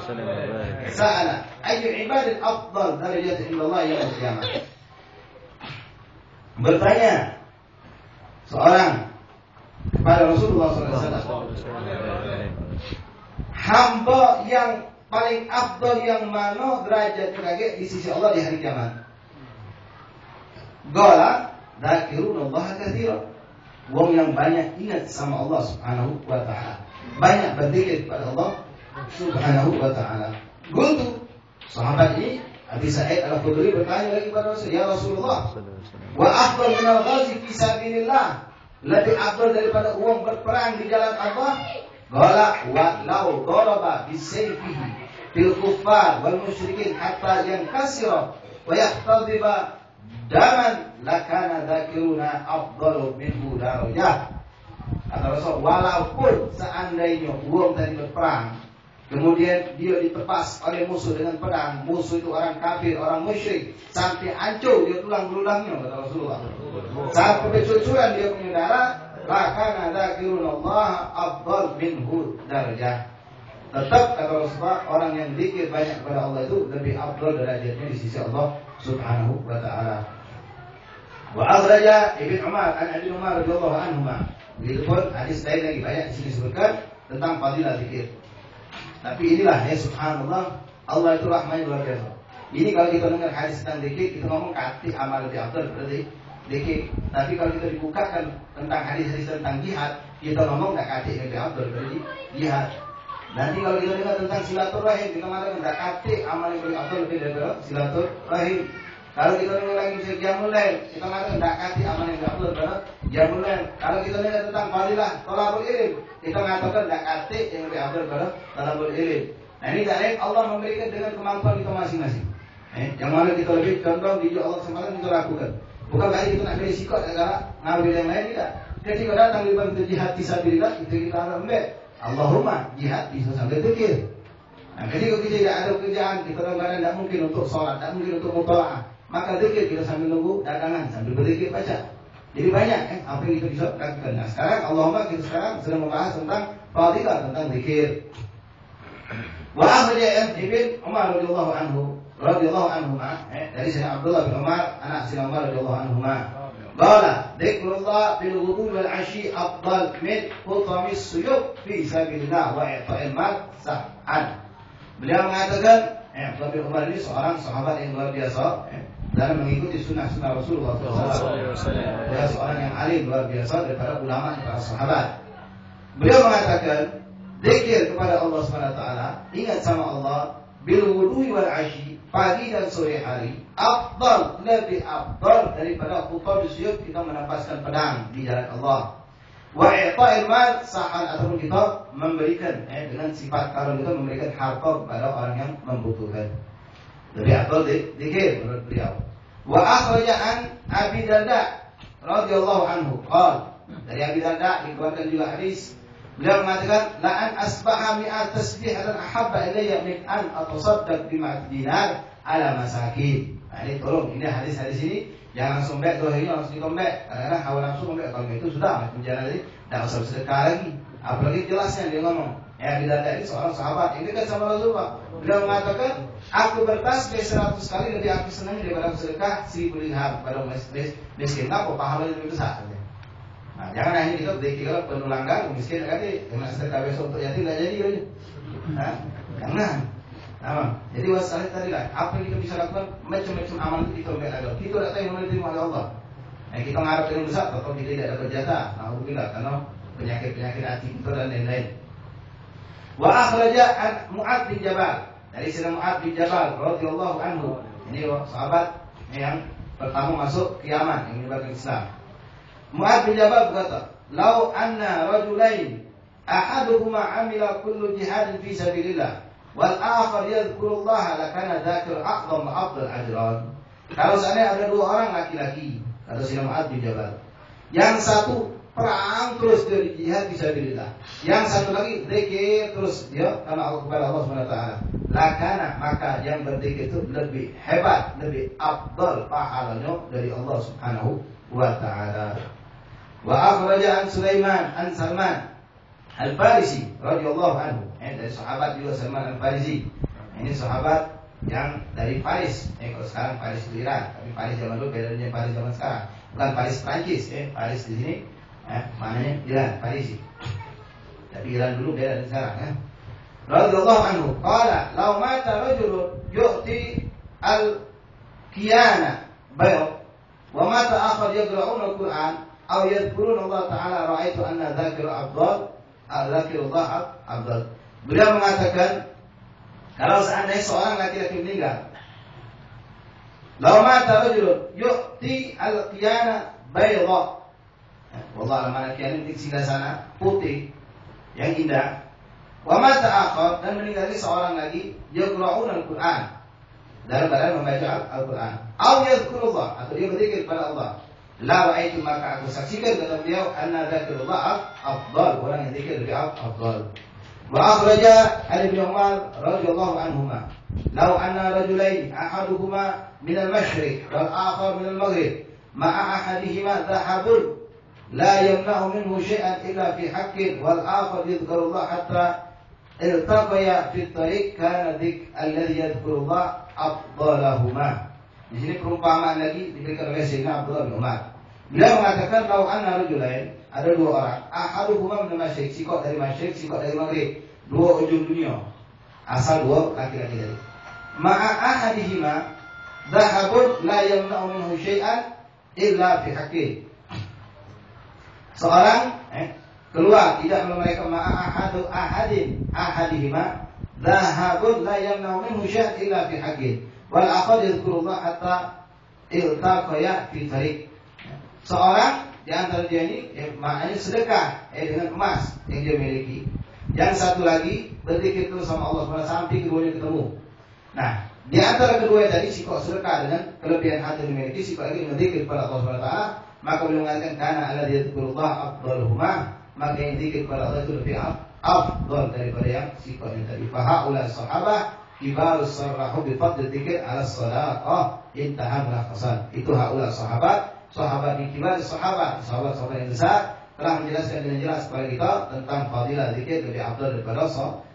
sa'ala ayyu ibadil afdal darajat inda Allah yaumil qiyamah. Bertanya seorang kepada Rasulullah sallallahu alaihi wasallam, hamba yang paling afdal yang mana derajat derajat di sisi Allah di hari kiamat? Qala dzakirullah katsira, wong yang banyak ingat sama Allah Subhanahu wa taala, banyak berzikir kepada Allah Subhanahu wa taala. Qultu, sahabat ini Abi Sa'id Al-Khudri bertanya lagi kepada Rasul, ya Rasulullah, wa afdal min al-ghazi fi sabilillah, lebih afdal daripada uang berperang di jalan Allah? Qala wa law daraba bisayfihi fil kuffar wal musyrikin hatta yankasira wa yahtadiba daman lakana dzakiruna afdalu minhu darajah. Kata Rasul, walaupun seandainya uang tadi berperang, kemudian dia ditepas oleh musuh dengan pedang, musuh itu orang kafir, orang musyrik, sampai hancur dia tulang-tulangnya, kata Rasulullah, sampai bercucuran dia punya darah, lakana dzakirullah afdal minhu darajah. Tetap kata Rasulullah, orang yang zikir banyak kepada Allah itu lebih afdal derajatnya di sisi Allah Subhanahu wa taala. Wa akhraja Ibnu Umar an Abi Umar radhiyallahu anhu. Begitupun hadis lain lagi banyak di sini disebutkan tentang fadilah zikir. Tapi inilah ya subhanallah, Allah itu rahmanya luar biasa. Ini kalau kita dengar hadis tentang zikir, kita ngomong kati amal lebih afdal berarti zikir. Tapi kalau kita dibukakan tentang hadis-hadis tentang jihad, kita ngomong enggak kati lebih afdal berarti jihad. Nanti kalau kita dengar tentang silaturahim, kita mengatakan enggak kati amal yang lebih afdal lebih daripada silaturahim. Kalau kita dengar lagi misalnya qiyamul lail, kita mengatakan enggak kati amal yang lebih afdal daripada qiyamul lail. Kalau kita dengar tentang fadilah thalabul ilm, kita mengatakan enggak kati yang lebih afdal daripada thalabul ilm. Nah ini lain Allah memberikan dengan kemampuan kita masing-masing. Yang mana kita lebih condong di Allah kesempatan kita lakukan. Bukan berarti kita nak beri sikap negara ngambil yang lain, tidak. Ketika datang di bantu jihad fisabilillah, itu kita ambil. Allahumma jihad bisa sambil zikir. Nah, ketika kita tidak ada pekerjaan, kita kadang-kadang tidak mungkin untuk sholat, tidak mungkin untuk mutola'ah, maka zikir kita sambil nunggu dagangan, sambil berzikir baca. Jadi banyak apa yang kita bisa lakukan. Nah sekarang Allahumma kita sekarang sedang membahas tentang fadilah, tentang zikir. Wa akhraja Ibnu Umar radhiyallahu anhu dari Sayyidina Abdullah bin Umar, anak Sayyidina Umar radhiyallahu anhu. Qala dzikrullah bil ghudwi wal 'ashi afdal min hutamis suyub fi sabilillah wa i'ta'il mal sa'an. Beliau mengatakan, Abdullah bin Umar ini seorang sahabat yang luar biasa dalam mengikuti sunnah-sunnah Rasulullah SAW. Dia seorang yang alim luar biasa daripada ulama dan para sahabat. Beliau mengatakan, zikir kepada Allah SWT, ingat sama Allah, bil wudhu wal ashi, pagi dan sore hari, afdal, lebih afdal daripada khutab suyub, kita menempaskan pedang di jalan Allah. Wa i'ta'il mal sa'an, ataupun kita memberikan dengan sifat kalau kita memberikan harta kepada orang yang membutuhkan. Lebih afdal zikir menurut beliau. Wa akhraja an Abi Darda radhiyallahu anhu qala, dari Abi Darda dikeluarkan juga hadis. Beliau mengatakan, la an asbaha mi'at tasbihatan ahabba ilayya min an atasaddaq bima dinar ala masakin. Nah, ini tolong, ini hadis-hadis ini jangan langsung baik, dohirnya langsung ditombek. Kadang-kadang hawa nafsu membek, kalau itu sudah menjalani, tidak usah bersedekah lagi. Apalagi jelasnya dia ngomong, Abi Darda ini seorang sahabat yang dekat sama Rasulullah. Beliau mengatakan, aku bertasbih 100 kali lebih aku senang daripada bersedekah 1000 dirham pada miskin. Apa pahalanya lebih besar? Nah, jangan hanya kita dikira penuh langgar, miskin nanti dengan sedekah besok untuk yatim tidak jadi kan? Nah, jangan. Nah, jadi wasalnya tadi lah, apa yang kita bisa lakukan, macam-macam amal itu kita lakukan. Kita tidak tahu yang mana diterima oleh Allah. Nah, kita mengharap yang besar, atau kita tidak dapat jatah. Alhamdulillah, karena penyakit-penyakit hati kita dan lain-lain. Wa akhraja an Mu'adz bin Jabal, dari Sayyidina Mu'adz bin Jabal radhiyallahu anhu. Ini sahabat yang pertama masuk ke Yaman, yang menyebarkan Islam. Mu'adz bin Jabal berkata, "Lau anna rajulain ahaduhuma amila kullu jihadin fi sabilillah wal akhar yadhkurullah lakana dzakir a'dham wa afdal ajran." Kalau seandainya ada dua orang laki-laki, kata Sayyidina Mu'adz bin Jabal, yang satu perang terus dia di jihad fi sabilillah, yang satu lagi zikir terus dia karena Allah kepada Allah Subhanahu wa taala, lakana, maka yang berzikir itu lebih hebat, lebih afdal pahalanya dari Allah Subhanahu wa taala. Wa akhraja an Sulaiman an Salman Al-Farisi radhiyallahu anhu, dari sahabat juga Salman Al-Farisi. Ini sahabat yang dari Paris. Kalau sekarang Paris itu Iran, tapi Paris zaman dulu beda dengan Paris zaman sekarang. Bukan Paris Prancis, Paris di sini maknanya Iran, Parisi. Tapi Iran dulu beda dari sekarang. Radhiyallahu anhu qala, "Law mata rajulun yu'ti al-qiyana bayt wa mata akhar yaqra'una al-Qur'an aw yadhkuruna Allah Ta'ala ra'aitu anna dzakira afdal, dzakirullah afdal." Beliau mengatakan, kalau seandainya seorang laki-laki meninggal, Law mata rajulun yu'ti al-qiyana bayda. Wallah mana kianin di sebelah sana putih yang indah. Wa mata akhar, dan meninggal seorang lagi yaqra'una al-Qur'an, dalam keadaan membaca Al-Qur'an. Aw yadhkurullah, atau dia berzikir kepada Allah. La ra'aitu, maka aku saksikan kata beliau anna dzikrullah afdal, orang yang zikir lebih afdal. Wa akhraja Ali bin Umar radhiyallahu anhuma law anna rajulain ahaduhuma min al-mashriq wal akhar min al-maghrib ma'a ahadihima dhahabun la yamna'u minhu shay'an illa fi haqqin wal akhar yadhkurullah hatta iltaqaya fi at-tariq kana dzikr alladhi yadhkurullah afdalahuma. Di sini perumpamaan lagi diberikan oleh Sayyidina Abdullah bin Umar. Beliau mengatakan law anna rajulain, ada dua orang, ahaduhuma min al-mashriq, sikok dari masyriq, sikok dari maghrib, dua ujung dunia, asal dua laki-laki dari. Ma'a ahadihima dhahabun la yamna'u minhu syai'an illa fi haqqin. Seorang keluar tidak menunaikan ma'a ahadihima dhahabun la yamna'u minhu syai'an illa fi haqqin wal akhar yadhkurullah hatta iltaqaya fi tariq. Seorang di antara dia ini maknanya sedekah dengan emas yang dia miliki. Yang satu lagi berzikir terus sama Allah SWT sampai keduanya ketemu. Nah, di antara kedua tadi sikok sedekah dengan kelebihan hati yang dimiliki, sikok lagi berzikir kepada Allah SWT, maka beliau mengatakan karena alladzi yadhkurullah afdaluhuma, maka yang zikir kepada Allah itu lebih afdal daripada yang sikok yang tadi. Fa haula sahabah kibarus sarrahu bi fadl dzikir ala sadaqah intaha al-qasan. Itu haula sahabat di kibar sahabat yang besar telah menjelaskan dengan jelas kepada kita tentang fadilah zikir lebih afdal daripada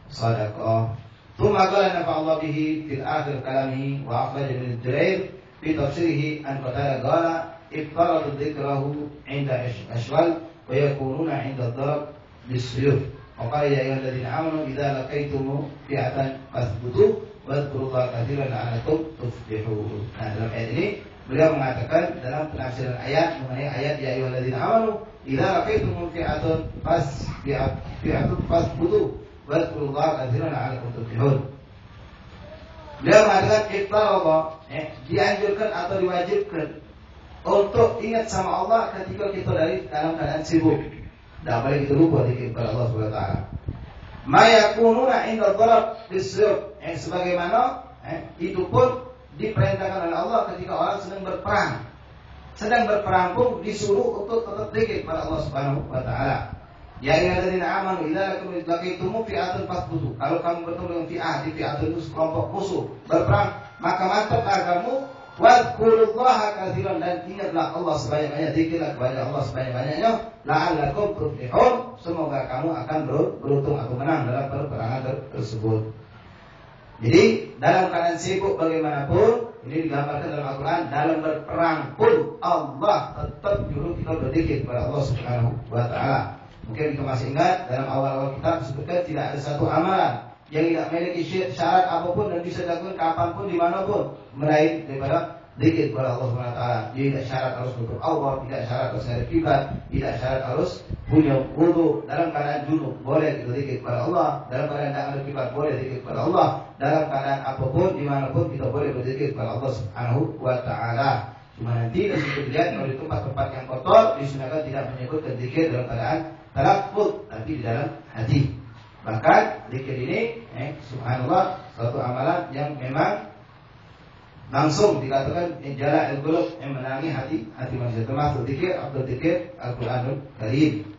sedekah. Thumma qala nafa'allahu bihi fil akhir kalamihi wa akhraj min Jurair fi tafsirihi an qala qala iftaradu dzikrahu 'inda ashwal wa yakununa 'inda darab bisuyuf. Wa qala ya ayyuhalladzina amanu idza laqaytum fi'atan fathbutu wadhkurullaha katsiran la'allakum tuflihun. Nah, dalam ayat ini beliau mengatakan dalam penafsiran ayat mengenai ayat ya ayyuhalladzina amanu idza laqaytum fi'atan fathbutu wadhkurullaha katsiran la'allakum tuflihun. Beliau mengatakan iftarada, dianjurkan atau diwajibkan untuk ingat sama Allah ketika kita dalam keadaan sibuk. Tidak boleh kita lupa zikir kepada Allah Subhanahu wa taala. Ma yakununa 'inda dharab bisuyuf, sebagaimana itu pun diperintahkan oleh Allah ketika orang sedang berperang. Sedang berperang pun disuruh untuk tetap zikir kepada Allah Subhanahu wa taala. Ya ayyuhalladzina amanu idza laqitum fi'atan fasbutu. Kalau kamu bertemu dengan fi'atun itu sekelompok musuh berperang, maka mantaplah kamu wadhkurullaha katsiran, dan ingatlah Allah sebanyak-banyaknya, zikirlah kepada Allah sebanyak-banyaknya, la'allakum tuflihun, semoga kamu akan beruntung atau menang dalam peperangan tersebut. Jadi dalam keadaan sibuk bagaimanapun, ini digambarkan dalam Al-Quran, dalam berperang pun Allah tetap nyuruh kita berzikir kepada Allah Subhanahu wa taala. Mungkin kita masih ingat dalam awal-awal kita disebutkan tidak ada satu amalan yang tidak memiliki syarat apapun dan bisa dilakukan kapanpun dimanapun melain daripada zikir kepada Allah Subhanahu wa taala. Dia tidak syarat harus tutup aurat, tidak syarat harus ada kiblat, tidak syarat harus punya wudu. Dalam keadaan junub boleh kita zikir kepada Allah, dalam keadaan tidak ada kiblat boleh zikir kepada Allah, dalam keadaan apapun dimanapun kita boleh berzikir kepada Allah Subhanahu wa taala. Cuma nanti di situ dilihat kalau di tempat-tempat yang kotor disunahkan tidak menyebutkan zikir dalam keadaan talaffuz, tapi di dalam hati. Bahkan zikir ini subhanallah suatu amalan yang memang langsung dikatakan jala al-qulub, yang menangi hati manusia, termasuk zikir atau zikir Al-Qur'anul Karim.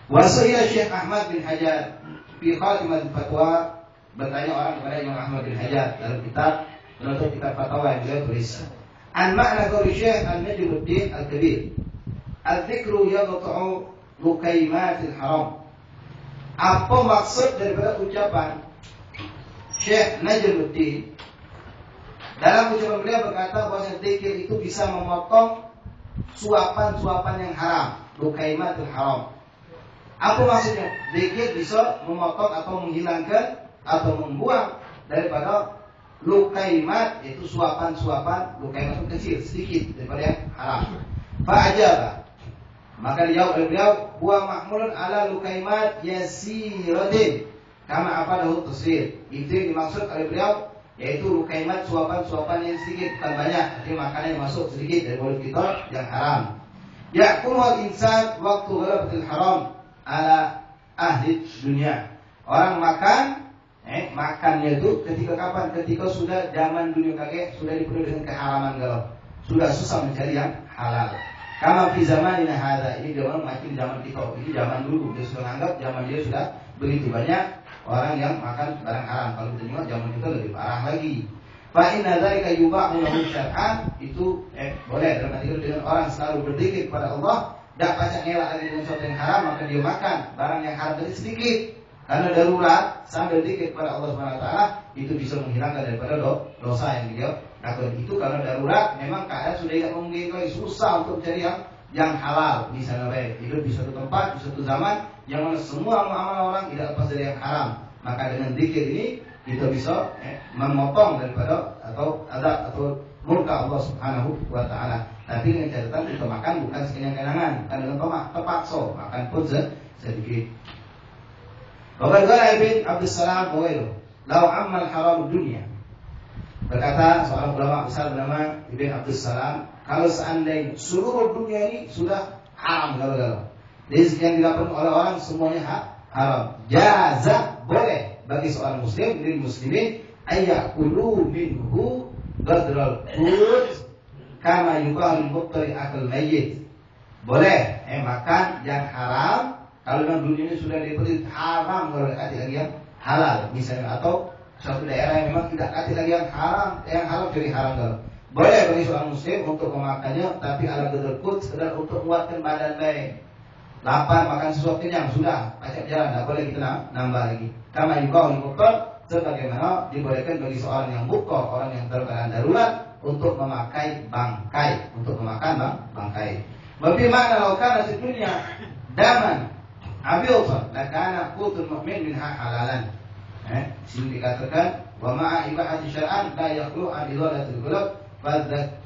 Wa su'ila Syekh Ahmad bin Hajar fi khatimatul fatwa, bertanya orang kepada Imam Ahmad bin Hajar dalam penutup kitab fatwa yang beliau tulis. An makna qauli Syekh An-Najmuddin Al-Kabir, al-dzikru yaqta'u lukaimatil haram. Apa maksud daripada ucapan Syekh Najmuddin? Dalam ucapan beliau berkata bahwa zikir itu bisa memotong suapan-suapan yang haram, lukaimatil haram. Apa maksudnya? Zikir bisa memotong atau menghilangkan atau membuang daripada lukaimat, yaitu suapan-suapan. Lukaimat itu kecil, sedikit daripada yang haram. Fa'ajaba, maka dijawab oleh beliau, huwa mahmulun ala lukaimat yasiratin kama afadahu tasrif. Itu yang dimaksud oleh beliau yaitu lukaimat, suapan-suapan yang sedikit, bukan banyak, tapi makanan yang masuk sedikit dari mulut kita yang haram. Ya'kulul insan waktu ghalabatil haram ala ahli dunia. Orang makan, makannya itu ketika kapan? Ketika sudah zaman dunia kakek sudah dipenuhi dengan keharaman galau, sudah susah mencari yang halal. Kama fi zamanina hadza, ini zaman makin zaman kita, ini zaman dulu dia sudah menganggap zaman dia sudah begitu banyak orang yang makan barang haram. Kalau kita tengok zaman kita lebih parah lagi. Fa inna dzalika yubahu lahu syar'an, itu boleh dalam arti dengan orang selalu berzikir kepada Allah, tidak pacak ngelak lagi dengan sesuatu yang haram, maka dia makan barang yang haram tadi sedikit. Karena darurat sambil zikir kepada Allah Subhanahu wa taala, itu bisa menghilangkan daripada dosa yang dia lakukan. Itu karena darurat, memang keadaan sudah tidak memungkinkan, susah untuk mencari yang halal di sana hidup di suatu tempat, di suatu zaman yang mana semua amal orang tidak lepas dari yang haram. Maka dengan zikir ini kita bisa memotong daripada atau azab atau murka Allah Subhanahu wa taala. Tapi dengan catatan kita makan bukan sekenyang-kenyangan, bukan dengan terpaksa, makan pun sedikit. Waqad qala Ibn Abdus Salam wa ghairuhu, "Lau ammal haram dunia." Berkata seorang ulama besar bernama Ibn Abdus Salam, kalau seandainya seluruh dunia ini sudah haram galau-galau, rezeki yang didapat oleh orang semuanya haram, jaza, boleh bagi seorang muslim, lil muslimin, ayakulu minhu badral qut kama yuqal muqtari akal mayyit. Boleh makan yang haram kalau dalam dunia ini sudah dipenuhi haram, kalau dekati lagi yang halal misalnya, atau suatu daerah yang memang tidak dekati lagi yang haram jadi haram kalau. Boleh bagi seorang muslim untuk memakannya, tapi ala badral qut, sekedar untuk menguatkan badan baik. Lapar makan sesuatu yang sudah pacak jalan, tidak boleh kita nambah lagi. Kama yuqal muqtar, sebagaimana dibolehkan bagi seorang yang bukor, orang yang dalam darurat, untuk memakai bangkai, untuk memakan bangkai. Lebih makna laukana di dunia daman abilton, lakana qutul mu'min minha halalan. Sini dikatakan wa ma'a ibahati syar'an la yakhlu an idalatil qulub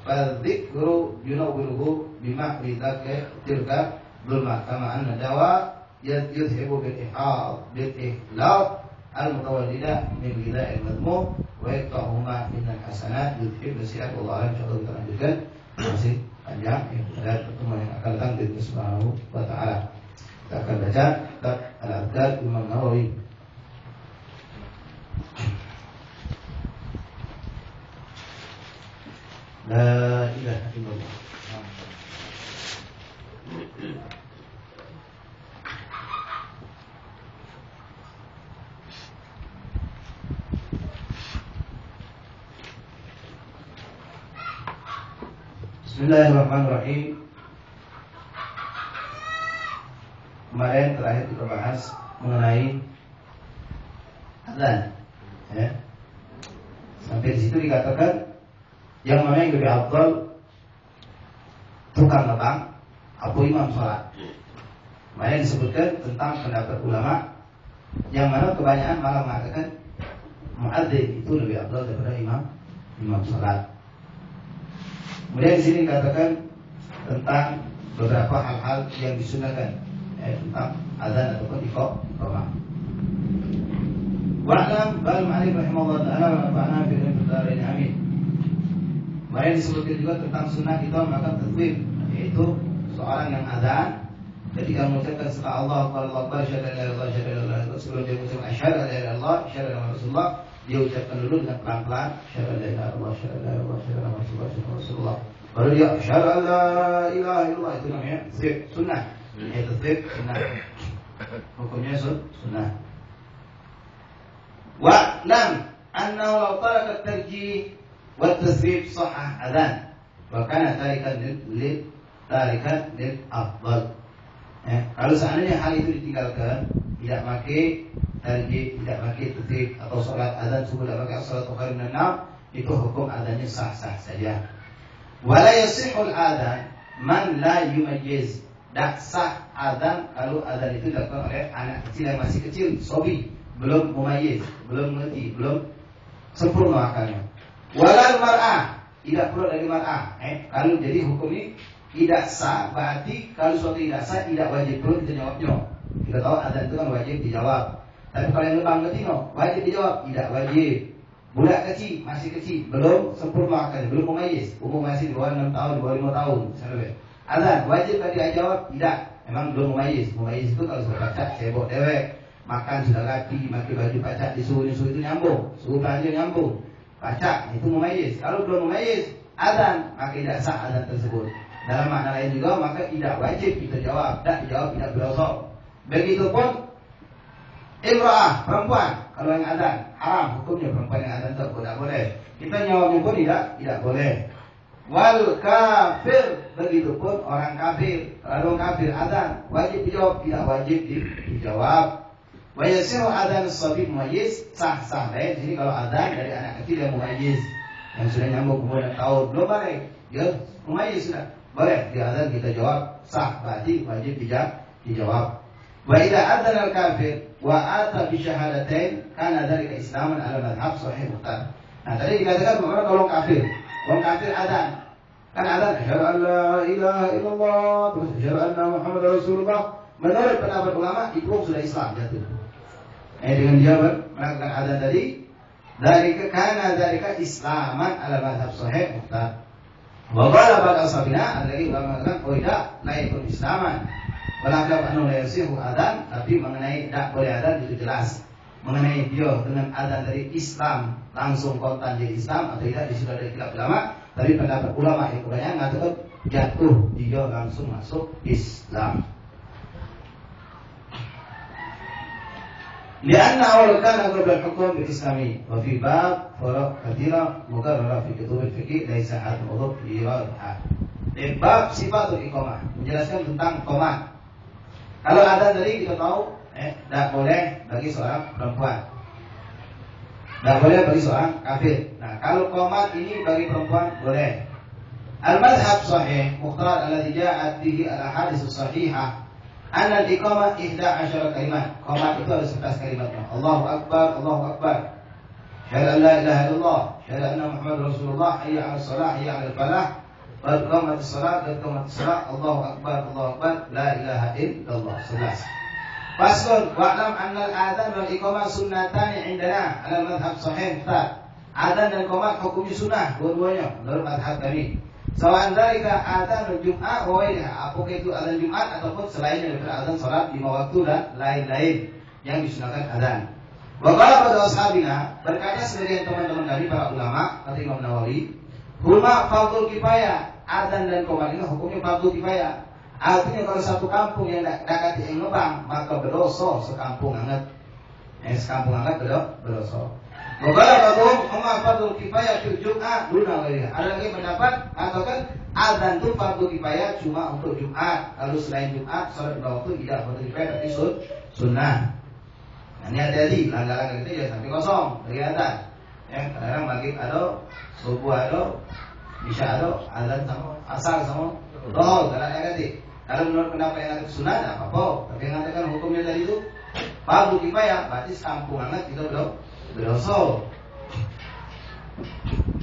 fadzikru yunawwiruhu bima lidaka tilka dhulma kama anna dawa yadhhibu bil ihlal al-mutawallida min ghidha'il madmum wa yaqta'uhuma min al-hasanat yudhhibu si'at Allah. Insyaallah kita lanjutkan masih panjang pada pertemuan yang akan datang dari Allah Subhanahu wa taala. Kita akan baca kitab Al-Adhkar Imam Nawawi. La ilaha illallah. Bismillahirrahmanirrahim. Kemarin terakhir kita bahas mengenai azan, sampai di situ dikatakan yang mana yang lebih afdal, tukang nebang atau imam sholat. Kemarin disebutkan tentang pendapat ulama yang mana kebanyakan malah mengatakan muadzin itu lebih afdal daripada imam sholat. Kemudian di sini dikatakan tentang beberapa hal-hal yang disunahkan tentang azan ataupun iqamah. Wa'lam bal ma'alif rahimahullah ta'ala wa nafa'na fi dharain amin. Kemudian disebutkan juga tentang sunnah kita melakukan tasbih, yaitu seorang yang azan ketika mengucapkan setelah Allah Akbar, syahada la ilaha illallah, sebelum dia mengucapkan asyhadu an la ilaha illallah, asyhadu anna Rasulullah, dia ucapkan dulu dengan pelan-pelan syahada la ilaha illallah, syahada la ilaha illallah, syahada anna Rasulullah. Baru dia asyhadu an la ilaha illallah, itu namanya sunnah. Itu sunnah. Hukumnya sunnah. Wa'lam annahu law taraka at-tarjih wa at-tasrif sahah adhan wa kana tarikan lil afdal. Kalau seandainya hal itu ditinggalkan, tidak pakai tarjih, tidak pakai tasrif atau salat azan subuh, tidak pakai salatu khairum minan naum, itu hukum azannya sah-sah saja. Wala yasihul adhan man la yumayyiz. Tak sah azan kalau azan itu dilakukan oleh anak kecil yang masih kecil, sobi, belum mumayyiz, belum mengerti, belum sempurna akalnya. Walal mar'ah, tidak perlu dari mar'ah. Kalau jadi hukum ini tidak sah, berarti kalau suatu tidak sah tidak wajib perlu kita jawabnya. Kita tahu azan itu kan wajib dijawab. Tapi kalau yang lebang ngetino wajib dijawab, tidak wajib. budak kecil, masih kecil, belum sempurna akal, belum mumayyiz, umur masih di bawah 6 tahun, di bawah 5 tahun, misalnya. Azan, wajib tadi dia jawab? Tidak, memang belum mumayyiz. Mumayyiz itu kalau sudah pacak, cebok dewek, makan sudah rapi, pakai baju pacak, disuruh itu nyambung, suruh belanja nyambung, pacak, itu mumayyiz. Kalau belum mumayyiz, azan, maka tidak sah azan tersebut. Dalam makna lain juga, maka tidak wajib kita jawab, tidak dijawab, tidak berdosa. Begitupun imra'ah, perempuan, kalau yang azan haram hukumnya, perempuan yang azan tidak boleh. Kita jawabnya pun tidak boleh. Wal kafir, begitupun orang kafir, kalau kafir azan wajib dijawab, tidak wajib dijawab. Wa yasihu adzan as-sabi mumayyiz, sah lain. Jadi kalau azan dari anak kecil yang mumayyiz, yang sudah nyambung umur 6 tahun, belum balik, dia mumayyiz sudah boleh di azan kita jawab, sah, berarti wajib dijawab. Wa idza adzana al-kafir wa ata bi syahadatain kana dzalika islaman ala madhhab sahih muhtar. Nah, tadi dikatakan bahwa kalau kafir, orang kafir azan, kan azan asyhadu an la ilaha illallah, terus asyhadu anna muhammadar rasulullah. Menurut pendapat ulama itu sudah Islam jatuh. Dengan dia melakukan azan tadi, dzalika islaman ala madhhab sahih muhtar. Wa qala ba'd ashabina, ada lagi ulama mengatakan oh tidak, la yakun islaman. Walakab anu la yasihu adzan, tapi mengenai tidak boleh adzan itu jelas. Mengenai dia dengan adzan dari Islam langsung kontan jadi Islam atau tidak disudah dari khilaf ulama, tapi pendapat ulama yang kebanyakan mengatakan jatuh dia langsung masuk Islam. Lianna awal kana qabla al-hukm bil-islami wa fi bab faraq katsira mukarrara fi kutub al-fiqh laisa al-mawdu' iradha. Di bab sifatul iqamah menjelaskan tentang qomat. Kalau ada dari kita tahu, tidak boleh bagi seorang perempuan, tidak boleh bagi seorang kafir. Nah, kalau qomat ini bagi perempuan boleh. Al-madhhab sahih mukhtar alladhi ja'at bihi al-ahadits as-sahihah anna al-iqamah 11 kalimat. Qomat itu ada 11 kalimatnya. Allahu akbar, Allahu akbar. Syahadu an la ilaha illallah, syahadu anna Muhammadar Rasulullah, hayya 'alas shalah, hayya 'alal falah. Qad qamatis shalah, Allahu akbar, la ilaha illallah. 11. Faslun wa'lam anna al-adzan wal iqamah sunnatani 'indana 'ala madhhab sahih muhtar. Adzan dan qomat hukumnya sunnah dua-duanya menurut madhab kami. Sawan dzalika adzan Jumat wa ghairiha, apakah itu adzan Jumat ataupun selainnya daripada adzan salat 5 waktu dan lain-lain yang disunahkan adzan. Wa qala pada ashabina, berkata sebagian teman-teman kami para ulama, kata Imam Nawawi, huma fardhu kifayah. Adzan dan qomat ini hukumnya fardhu kifayah. Artinya kalau satu kampung yang dekat yang ngebang, maka berdosa sekampung anget. Sekampung anget berdosa. Wakala batum huma fardhu kifayah fil Jum'ah duna ghairiha. Ada lagi pendapat mengatakan adzan itu fardhu kifayah cuma untuk Jumat. Kalau selain Jumat salat 5 waktu tidak fardhu kifayah tapi sunnah. Nah, ini hati-hati, langgar-langgar kita jangan sampai kosong dari adzan. Kadang-kadang maghrib ada, subuh ada, isya ada, azan sama asar sama zuhur, kadang-kadang. Kalau menurut pendapat yang ada sunnah, tidak apa-apa. Tapi yang mengatakan hukumnya tadi itu fardhu kifayah, berarti sekampung anget kita berdosa.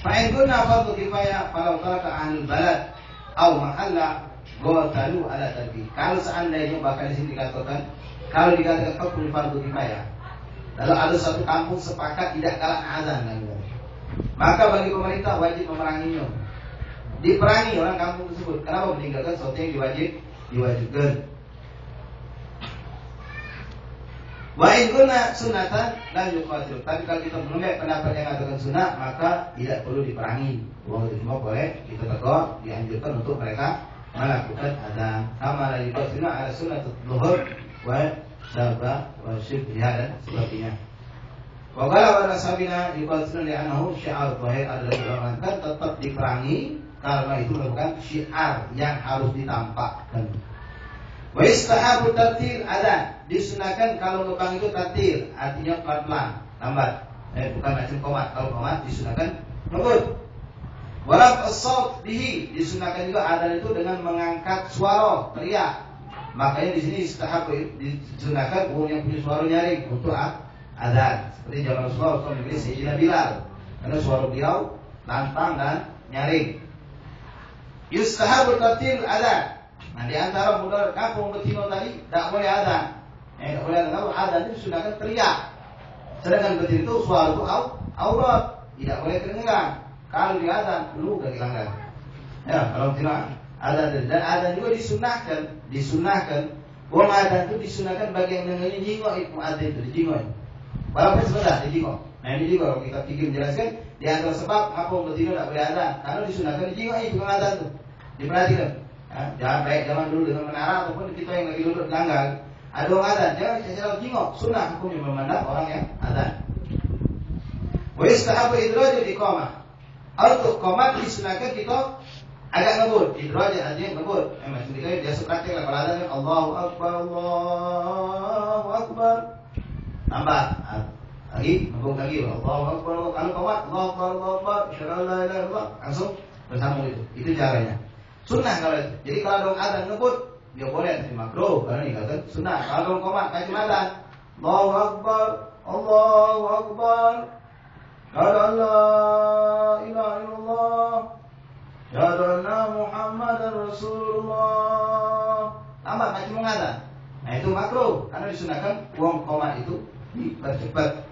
Fa'in kunna fardhu kifayah falau taraka ahlul balad aw mahalla qatalu ala tarki. Kalau seandainya bahkan di sini dikatakan kalau dikatakan hukum fardhu kifayah, lalu ada satu kampung sepakat tidak kalah azan maka bagi pemerintah wajib memeranginya. Diperangi orang kampung tersebut. Kenapa meninggalkan sesuatu yang diwajibkan? Wa in kunna sunnatan la yuqatil. Tapi kalau kita menolak pendapat yang mengatakan sunnah, maka tidak perlu diperangi. Uang itu semua boleh kita tegur, dianjurkan untuk mereka melakukan adzan. Kama la yuqatil ala sunnatul zuhur wa syabah wa syibhah dan sebagainya. Wa qala wa sabina yuqatil li annahu syi'ar zahir adalah kan tetap diperangi karena itu merupakan syiar yang harus ditampakkan. Wa istahabu tartil adzan, disunahkan kalau ngebang itu tartil, artinya pelan-pelan, lambat. Bukan macam qomat. Kalau qomat disunahkan ngebut. Walaf as-saut bihi, disunahkan juga adzan itu dengan mengangkat suara, teriak. Makanya di sini istahabu disunahkan orang yang punya suara nyaring untuk adzan. Seperti zaman Rasulullah SAW Sayyidina Bilal, karena suara beliau lantang dan nyaring. Yustahabu tartil adzan. Nah, di antara modal kampung betina tadi tidak boleh adzan. Tidak boleh adzan. Kalau adzan itu disunahkan teriak. Sedangkan betina itu suara itu aurat. tidak boleh kedengaran. Kalau di azan perlu gak dilanggar. Ya, kalau tidak azan dan azan juga disunahkan. Wong azan itu disunahkan bagi yang dengarnya jingok itu muadzin itu dijingok. Walaupun sebentar dijingok. Nah ini juga kalau kita pikir menjelaskan di antara sebab apa orang betina tidak boleh azan karena disunahkan dijingok itu bukan azan tuh. Diperhatikan. Ya, jangan baik zaman dulu dengan menara ataupun kita yang lagi duduk dilanggar. Ada orang azan, jangan cara jingok. Sunnah hukumnya memandang orang yang azan. Wa yastahabu idrajul iqamah. Untuk qomat disunahkan kita agak ngebut. Idraj artinya ngebut. Macam kita biasa praktek lah kalau azan Allahu Akbar, Allahu Akbar. Tambah lagi, ngebut lagi Allahu Akbar. Kalau qomat Allahu Akbar, Allahu Akbar. Asyhadu la ilaha illallah. Langsung bersambung itu caranya. Sunnah kalau itu. Jadi kalau dong azan ngebut dia boleh nanti makruh karena ini kata sunnah. Kalau dong qomat macam azan Allahu Akbar, Allahu Akbar. Qala la ilaha illallah. Syahadu anna Muhammadar Rasulullah. Tambah macam mengazan. Nah itu makruh karena disunahkan uang qomat itu dipercepat.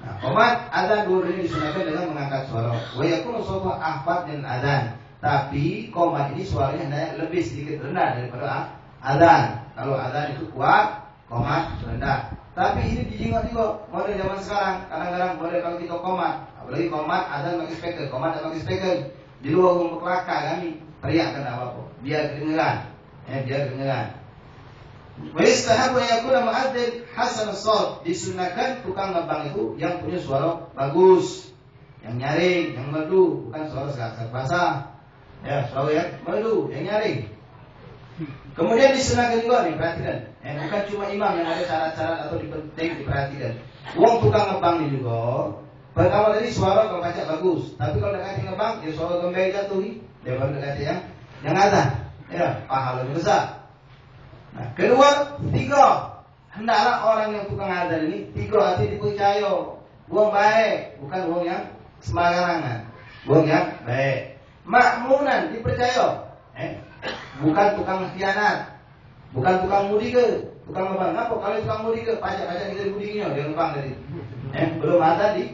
Nah, qomat azan dulu disunahkan dengan mengangkat suara. Wa yakunu sawtu ahfad min azan. Tapi qomat ini suaranya lebih sedikit rendah daripada azan. Kalau azan itu kuat, qomat rendah. Tapi ini dijingok-jingok model zaman sekarang. Kadang-kadang boleh kalau kita qomat, apalagi qomat azan pakai speaker, qomat ada pakai speaker. Di luar rumah kelaka kami teriak kena apa-apa. Biar kedengeran. Biar kedengeran. Wa yastahabu yakuna mu'adzin hasan as-shaut. Disunahkan tukang ngebang itu yang punya suara bagus, yang nyaring, yang merdu, bukan suara serak-serak basah. Ya, suara yang merdu, yang nyaring. Kemudian disunahkan juga nih, perhatikan. Bukan cuma imam yang ada syarat-syarat atau dipenting diperhatikan. Wong tukang ngebang ini juga. Pertama tadi suara kalau baca bagus, tapi kalau dekati ngebang, ya suara gembel jatuh nih. Dia baru dekati yang azan. Ya, pahalanya besar. Nah, kedua, tiga. Hendaklah orang yang tukang azan ini tiga hati dipercaya. Wong baik, bukan wong yang sembarangan. Wong yang baik. Makmunan dipercaya. Bukan tukang khianat. Bukan tukang mudige. Tukang ngebang. Apa kalau tukang mudige? Pajak-pajak kita mudiginya dia ngebang tadi. Belum azan di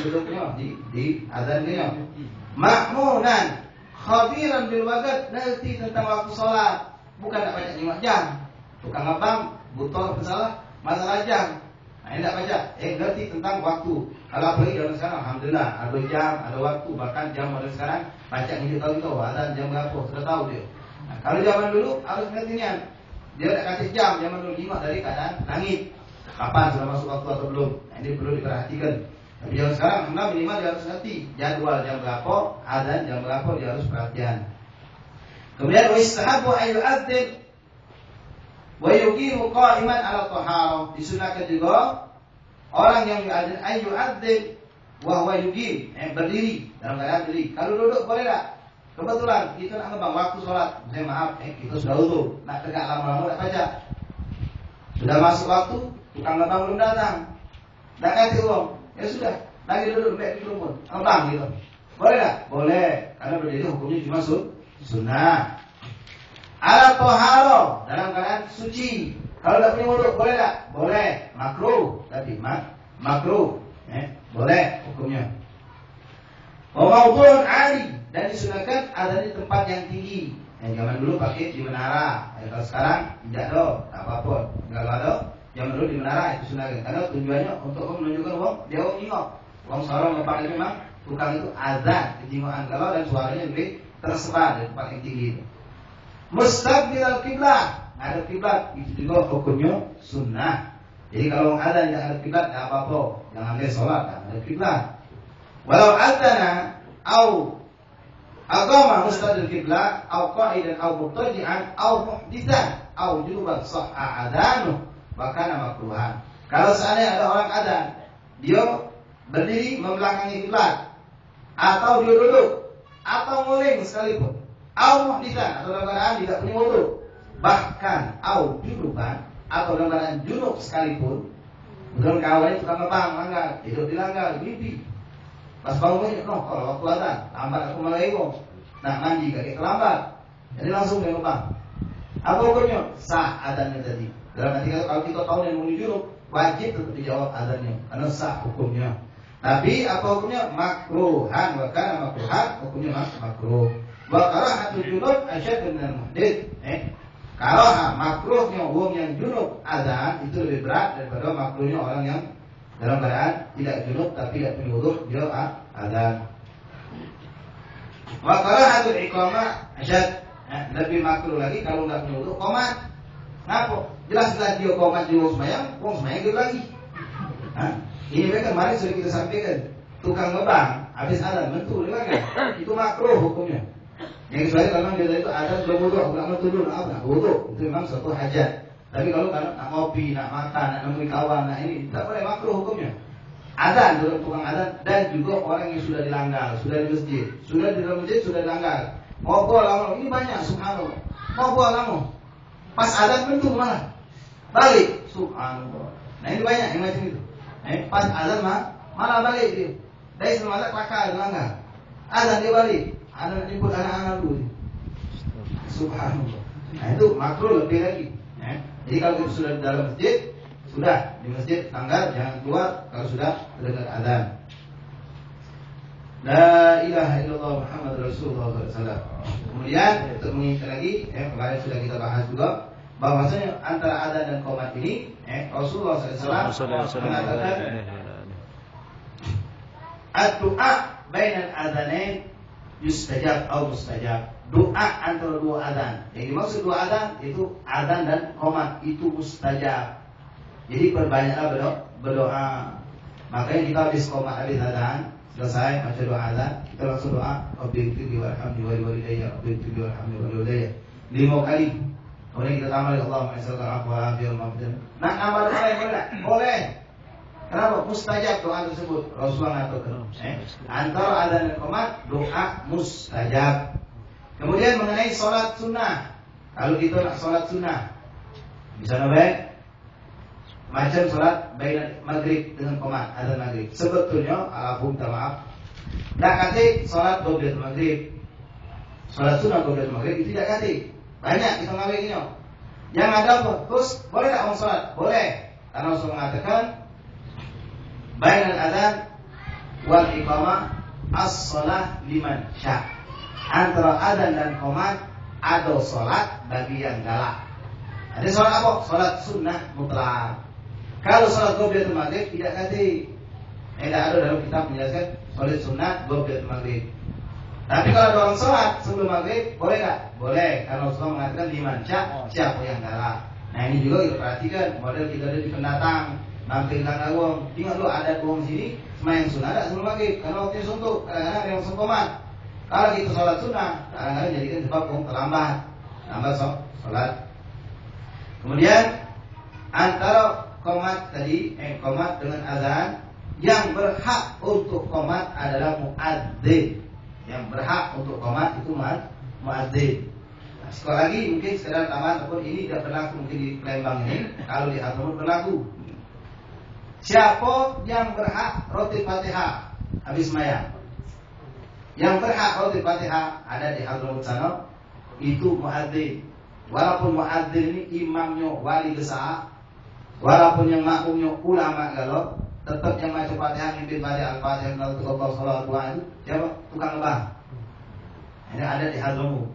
belumnya di azan dia. Makmunan khabiran bil waqt, nanti tentang waktu sholat. Bukan nak baca 5 jam. Tukang ngebang butuh masalah jam. Nah, tidak baca. Ngerti tentang waktu. Kalau apalagi zaman sekarang alhamdulillah ada jam, ada waktu, bahkan jam modern sekarang baca ini tahu azan jam berapa sudah tahu dia. Nah, kalau zaman dulu harus ngertinya. Dia tak kasih jam, zaman dulu 5 dari keadaan langit. Kapan sudah masuk waktu atau belum? Nah, ini perlu diperhatikan. Tapi zaman sekarang minimal dia harus ngerti jadwal jam berapa, azan jam berapa dia harus perhatian. Kemudian wa istahabu ay yu'adzin wa yuqimu qa'iman 'ala taharah. Disunahkan juga orang yang yu'adzin ay yu'adzin wa huwa yuqim, berdiri dalam keadaan berdiri. Kalau duduk boleh tak? Kebetulan kita nak ngebang waktu sholat, saya maaf, kita sudah utuh, nak tegak lama-lama tak baca. Sudah masuk waktu, tukang ngebang belum datang, dah kasih uang, ya sudah, lagi duduk baik di rumput, ngebang gitu. Boleh tak? Boleh, karena berdiri hukumnya cuma sunnah. Ala toharo, dalam keadaan suci. Kalau tak punya wudu, boleh tak? Boleh, makruh, tapi makruh, boleh hukumnya. Wa mawdu'un 'ali, dan disunahkan ada di tempat yang tinggi. Yang zaman dulu pakai di menara. Kalau sekarang tidak ada, tak apa-apa. Kalau ada, zaman dulu di menara itu sunahkan. Karena tujuannya untuk menunjukkan dia ingat. Wong suara ngebang itu memang tukang itu azan, kejingoan kalau dan suaranya lebih tersebar di tempat yang tinggi itu. Mustaqbilal qiblah, ngadep kiblat itu juga hukumnya sunnah. Jadi kalau azan yang ngadep kiblat tak apa-apa, jangan ambil sholat ngadep kiblat. Walau azana au agama mustaqbil kiblat au qa'idan au mubtadi'an au muhditsan au junuban sahha adanu bahkan makruhan. Kalau seandainya ada orang azan, dia berdiri membelakangi kiblat atau dia duduk atau nguling sekalipun, au muhditsan atau dalam keadaan tidak punya wudu, bahkan au junuban atau dalam keadaan junub sekalipun, bukan kawannya tukang ngebang, langgar, hidup di langgar, mimpi. Pas bangunnya, kalau waktu azan, lambat aku mulai nak mandi kaki terlambat, jadi langsung dia ngebang. Apa hukumnya? Sah azannya tadi. Dalam arti kalau kita tahu yang mau junub, wajib tetap dijawab azannya, karena sah hukumnya. Tapi apa hukumnya? Makruhan. Wa kana makruhan, hukumnya makruh. Wa karahatul junub asyaddu minal muhdits. Karaha makruhnya wong yang junub azan itu lebih berat daripada makruhnya orang yang dalam keadaan tidak junub tapi tidak punya wudu dia azan. Wa karahatul iqamah asyad. Lebih makruh lagi kalau enggak punya wudu qomat. Kenapa? Jelas-jelas dia qomat di wong sembahyang gitu lagi. Ini mereka kemarin sudah kita sampaikan. Tukang ngebang habis azan mentu kan? Itu makruh hukumnya. Yang kecuali kalau dia itu ada belum wudu, enggak mentu dulu, nak wudu, itu memang suatu hajat. Tapi kalau nak ngopi, nak makan, nak nemui kawan, nah ini tidak boleh, makruh hukumnya. Azan, tukang azan dan juga orang yang sudah dilanggar, sudah di masjid, sudah di dalam masjid sudah dilanggar. Ngobrol lama, ini banyak subhanallah. Ngobrol lama. Pas azan mentu malah balik, subhanallah. Nah ini banyak yang macam itu. Pas azan malah balik dia. Dari sebelum azan kelakar dilanggar. Azan dia balik. Anak jemput anak-anak dulu. Subhanallah. Nah itu makruh lebih lagi. Jadi kalau kita sudah di dalam masjid, sudah di masjid langgar, jangan keluar kalau sudah terdengar azan. La ilaha illallah Muhammad Rasulullah SAW. Kemudian untuk mengingat lagi, kemarin sudah kita bahas juga bahwasanya antara azan dan qomat ini, Rasulullah SAW mengatakan ad-du'a bainal adzanain yustajab atau mustajab. Doa antara dua azan. Yang dimaksud dua azan itu azan dan qomat itu mustajab. Jadi perbanyaklah berdoa. Makanya kita habis qomat, habis azan, selesai baca doa azan, kita langsung doa Rabbil firli warhamni walidayya, Rabbil firli warhamni walidayya 5 kali. Kemudian kita tambah Allahumma salli ala Muhammad. Nak tambah doa yang boleh? Boleh. Kenapa? Mustajab doa tersebut. Rasulullah mengatakan, antara azan dan qomat doa mustajab. Kemudian mengenai sholat sunnah, kalau kita nak sholat sunnah, bisa nabe macam sholat baina maghrib dengan qomat, azan maghrib. Sebetulnya alafum maaf, nak kata sholat qobliyah maghrib, sholat sunnah qobliyah maghrib itu tidak kata. Banyak kita ngawinnya. Yang ada apa? Terus boleh tak orang sholat? Boleh. Karena Rasul mengatakan bainal azan wal iqamah as-shalah liman sya'. Antara azan dan qomat ada sholat bagi yang galak. Ada sholat apa? Sholat sunnah mutlak. Kalau sholat qobliyah maghrib tidak kata. Tidak ada dalam kitab menjelaskan sholat sunnah qobliyah maghrib. Tapi kalau ada orang sholat sebelum maghrib boleh tak? Boleh. Karena Rasulullah mengatakan liman sya', siapa yang galak. Nah ini juga kita perhatikan. Model kita ada di pendatang, mampir kang awong. Tengok dulu ada awong sini sembahyang sunnah tak sebelum maghrib. Karena waktunya suntuk. Kadang-kadang ada yang qomat. Kalau kita sholat sunnah, kadang-kadang jadikan sebab terlambat, sholat. Kemudian antara qomat tadi, qomat dengan azan, yang berhak untuk qomat adalah muadzin. Yang berhak untuk qomat itu muadzin. Nah, sekali lagi mungkin sekedar tambahan ataupun ini tidak berlaku mungkin di Palembang ini, kalau di Hadramaut berlaku. Siapa yang berhak roti Fatihah habis sembahyang? Yang berhak roti Fatihah ada di Hadramaut sana itu muadzin. Walaupun muadzin ini imamnya wali besar, walaupun yang makmumnya ulama galau, tetap yang baca Fatihah mimpin baca Al-Fatihah dan Al-Fatihah salawat doa itu siapa? Tukang ngebang. Ini ada di Hadramaut.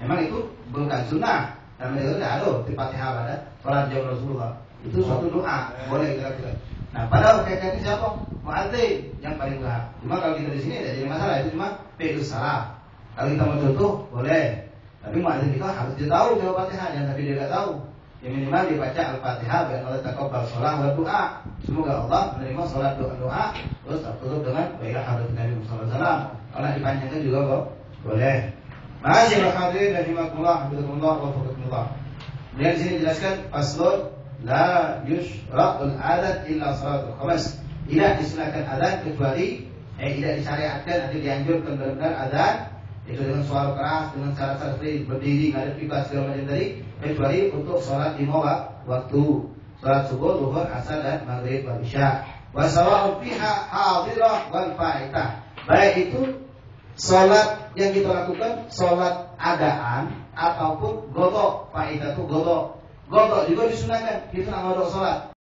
Memang itu bukan sunnah dan mereka tidak ada di Fatihah pada salat jauh Rasulullah. Itu suatu doa, boleh kira-kira. Nah, padahal kaitannya siapa? Muadzin yang paling berhak. Cuma kalau kita di sini tidak jadi masalah, itu cuma fi'lus salah. Kalau kita mau contoh, boleh. Tapi muadzin kita harus dia tahu jawab Fatihah, jangan tapi dia tidak tahu. Yang minimal dibaca Al-Fatihah dan Allah taqabbal shalah wa doa. Semoga Allah menerima salat doa terus tutup dengan baiklah hadrat Nabi Muhammad sallallahu alaihi wasallam. Kalau dipanjangkan juga kok boleh. Ma'asyiral hadirin rahimakumullah, hafizakumullah wa wafaqakumullah. Kemudian di sini dijelaskan faslun la yushra'ul adzan illa salatul khamis. Tidak disunahkan adzan kecuali tidak disyariatkan atau dianjurkan benar-benar adzan itu dengan suara keras, dengan cara-cara seperti berdiri, ngadep kiblat segala macam tadi, kecuali untuk sholat 5 waktu, sholat subuh, zuhur, asar dan maghrib dan isya. Wa sawa'un fiha hadirah wal faitah. Baik itu sholat yang kita lakukan sholat adaan ataupun godok. Faitah itu godok. Godok juga disunahkan. Kita nak godok sholat.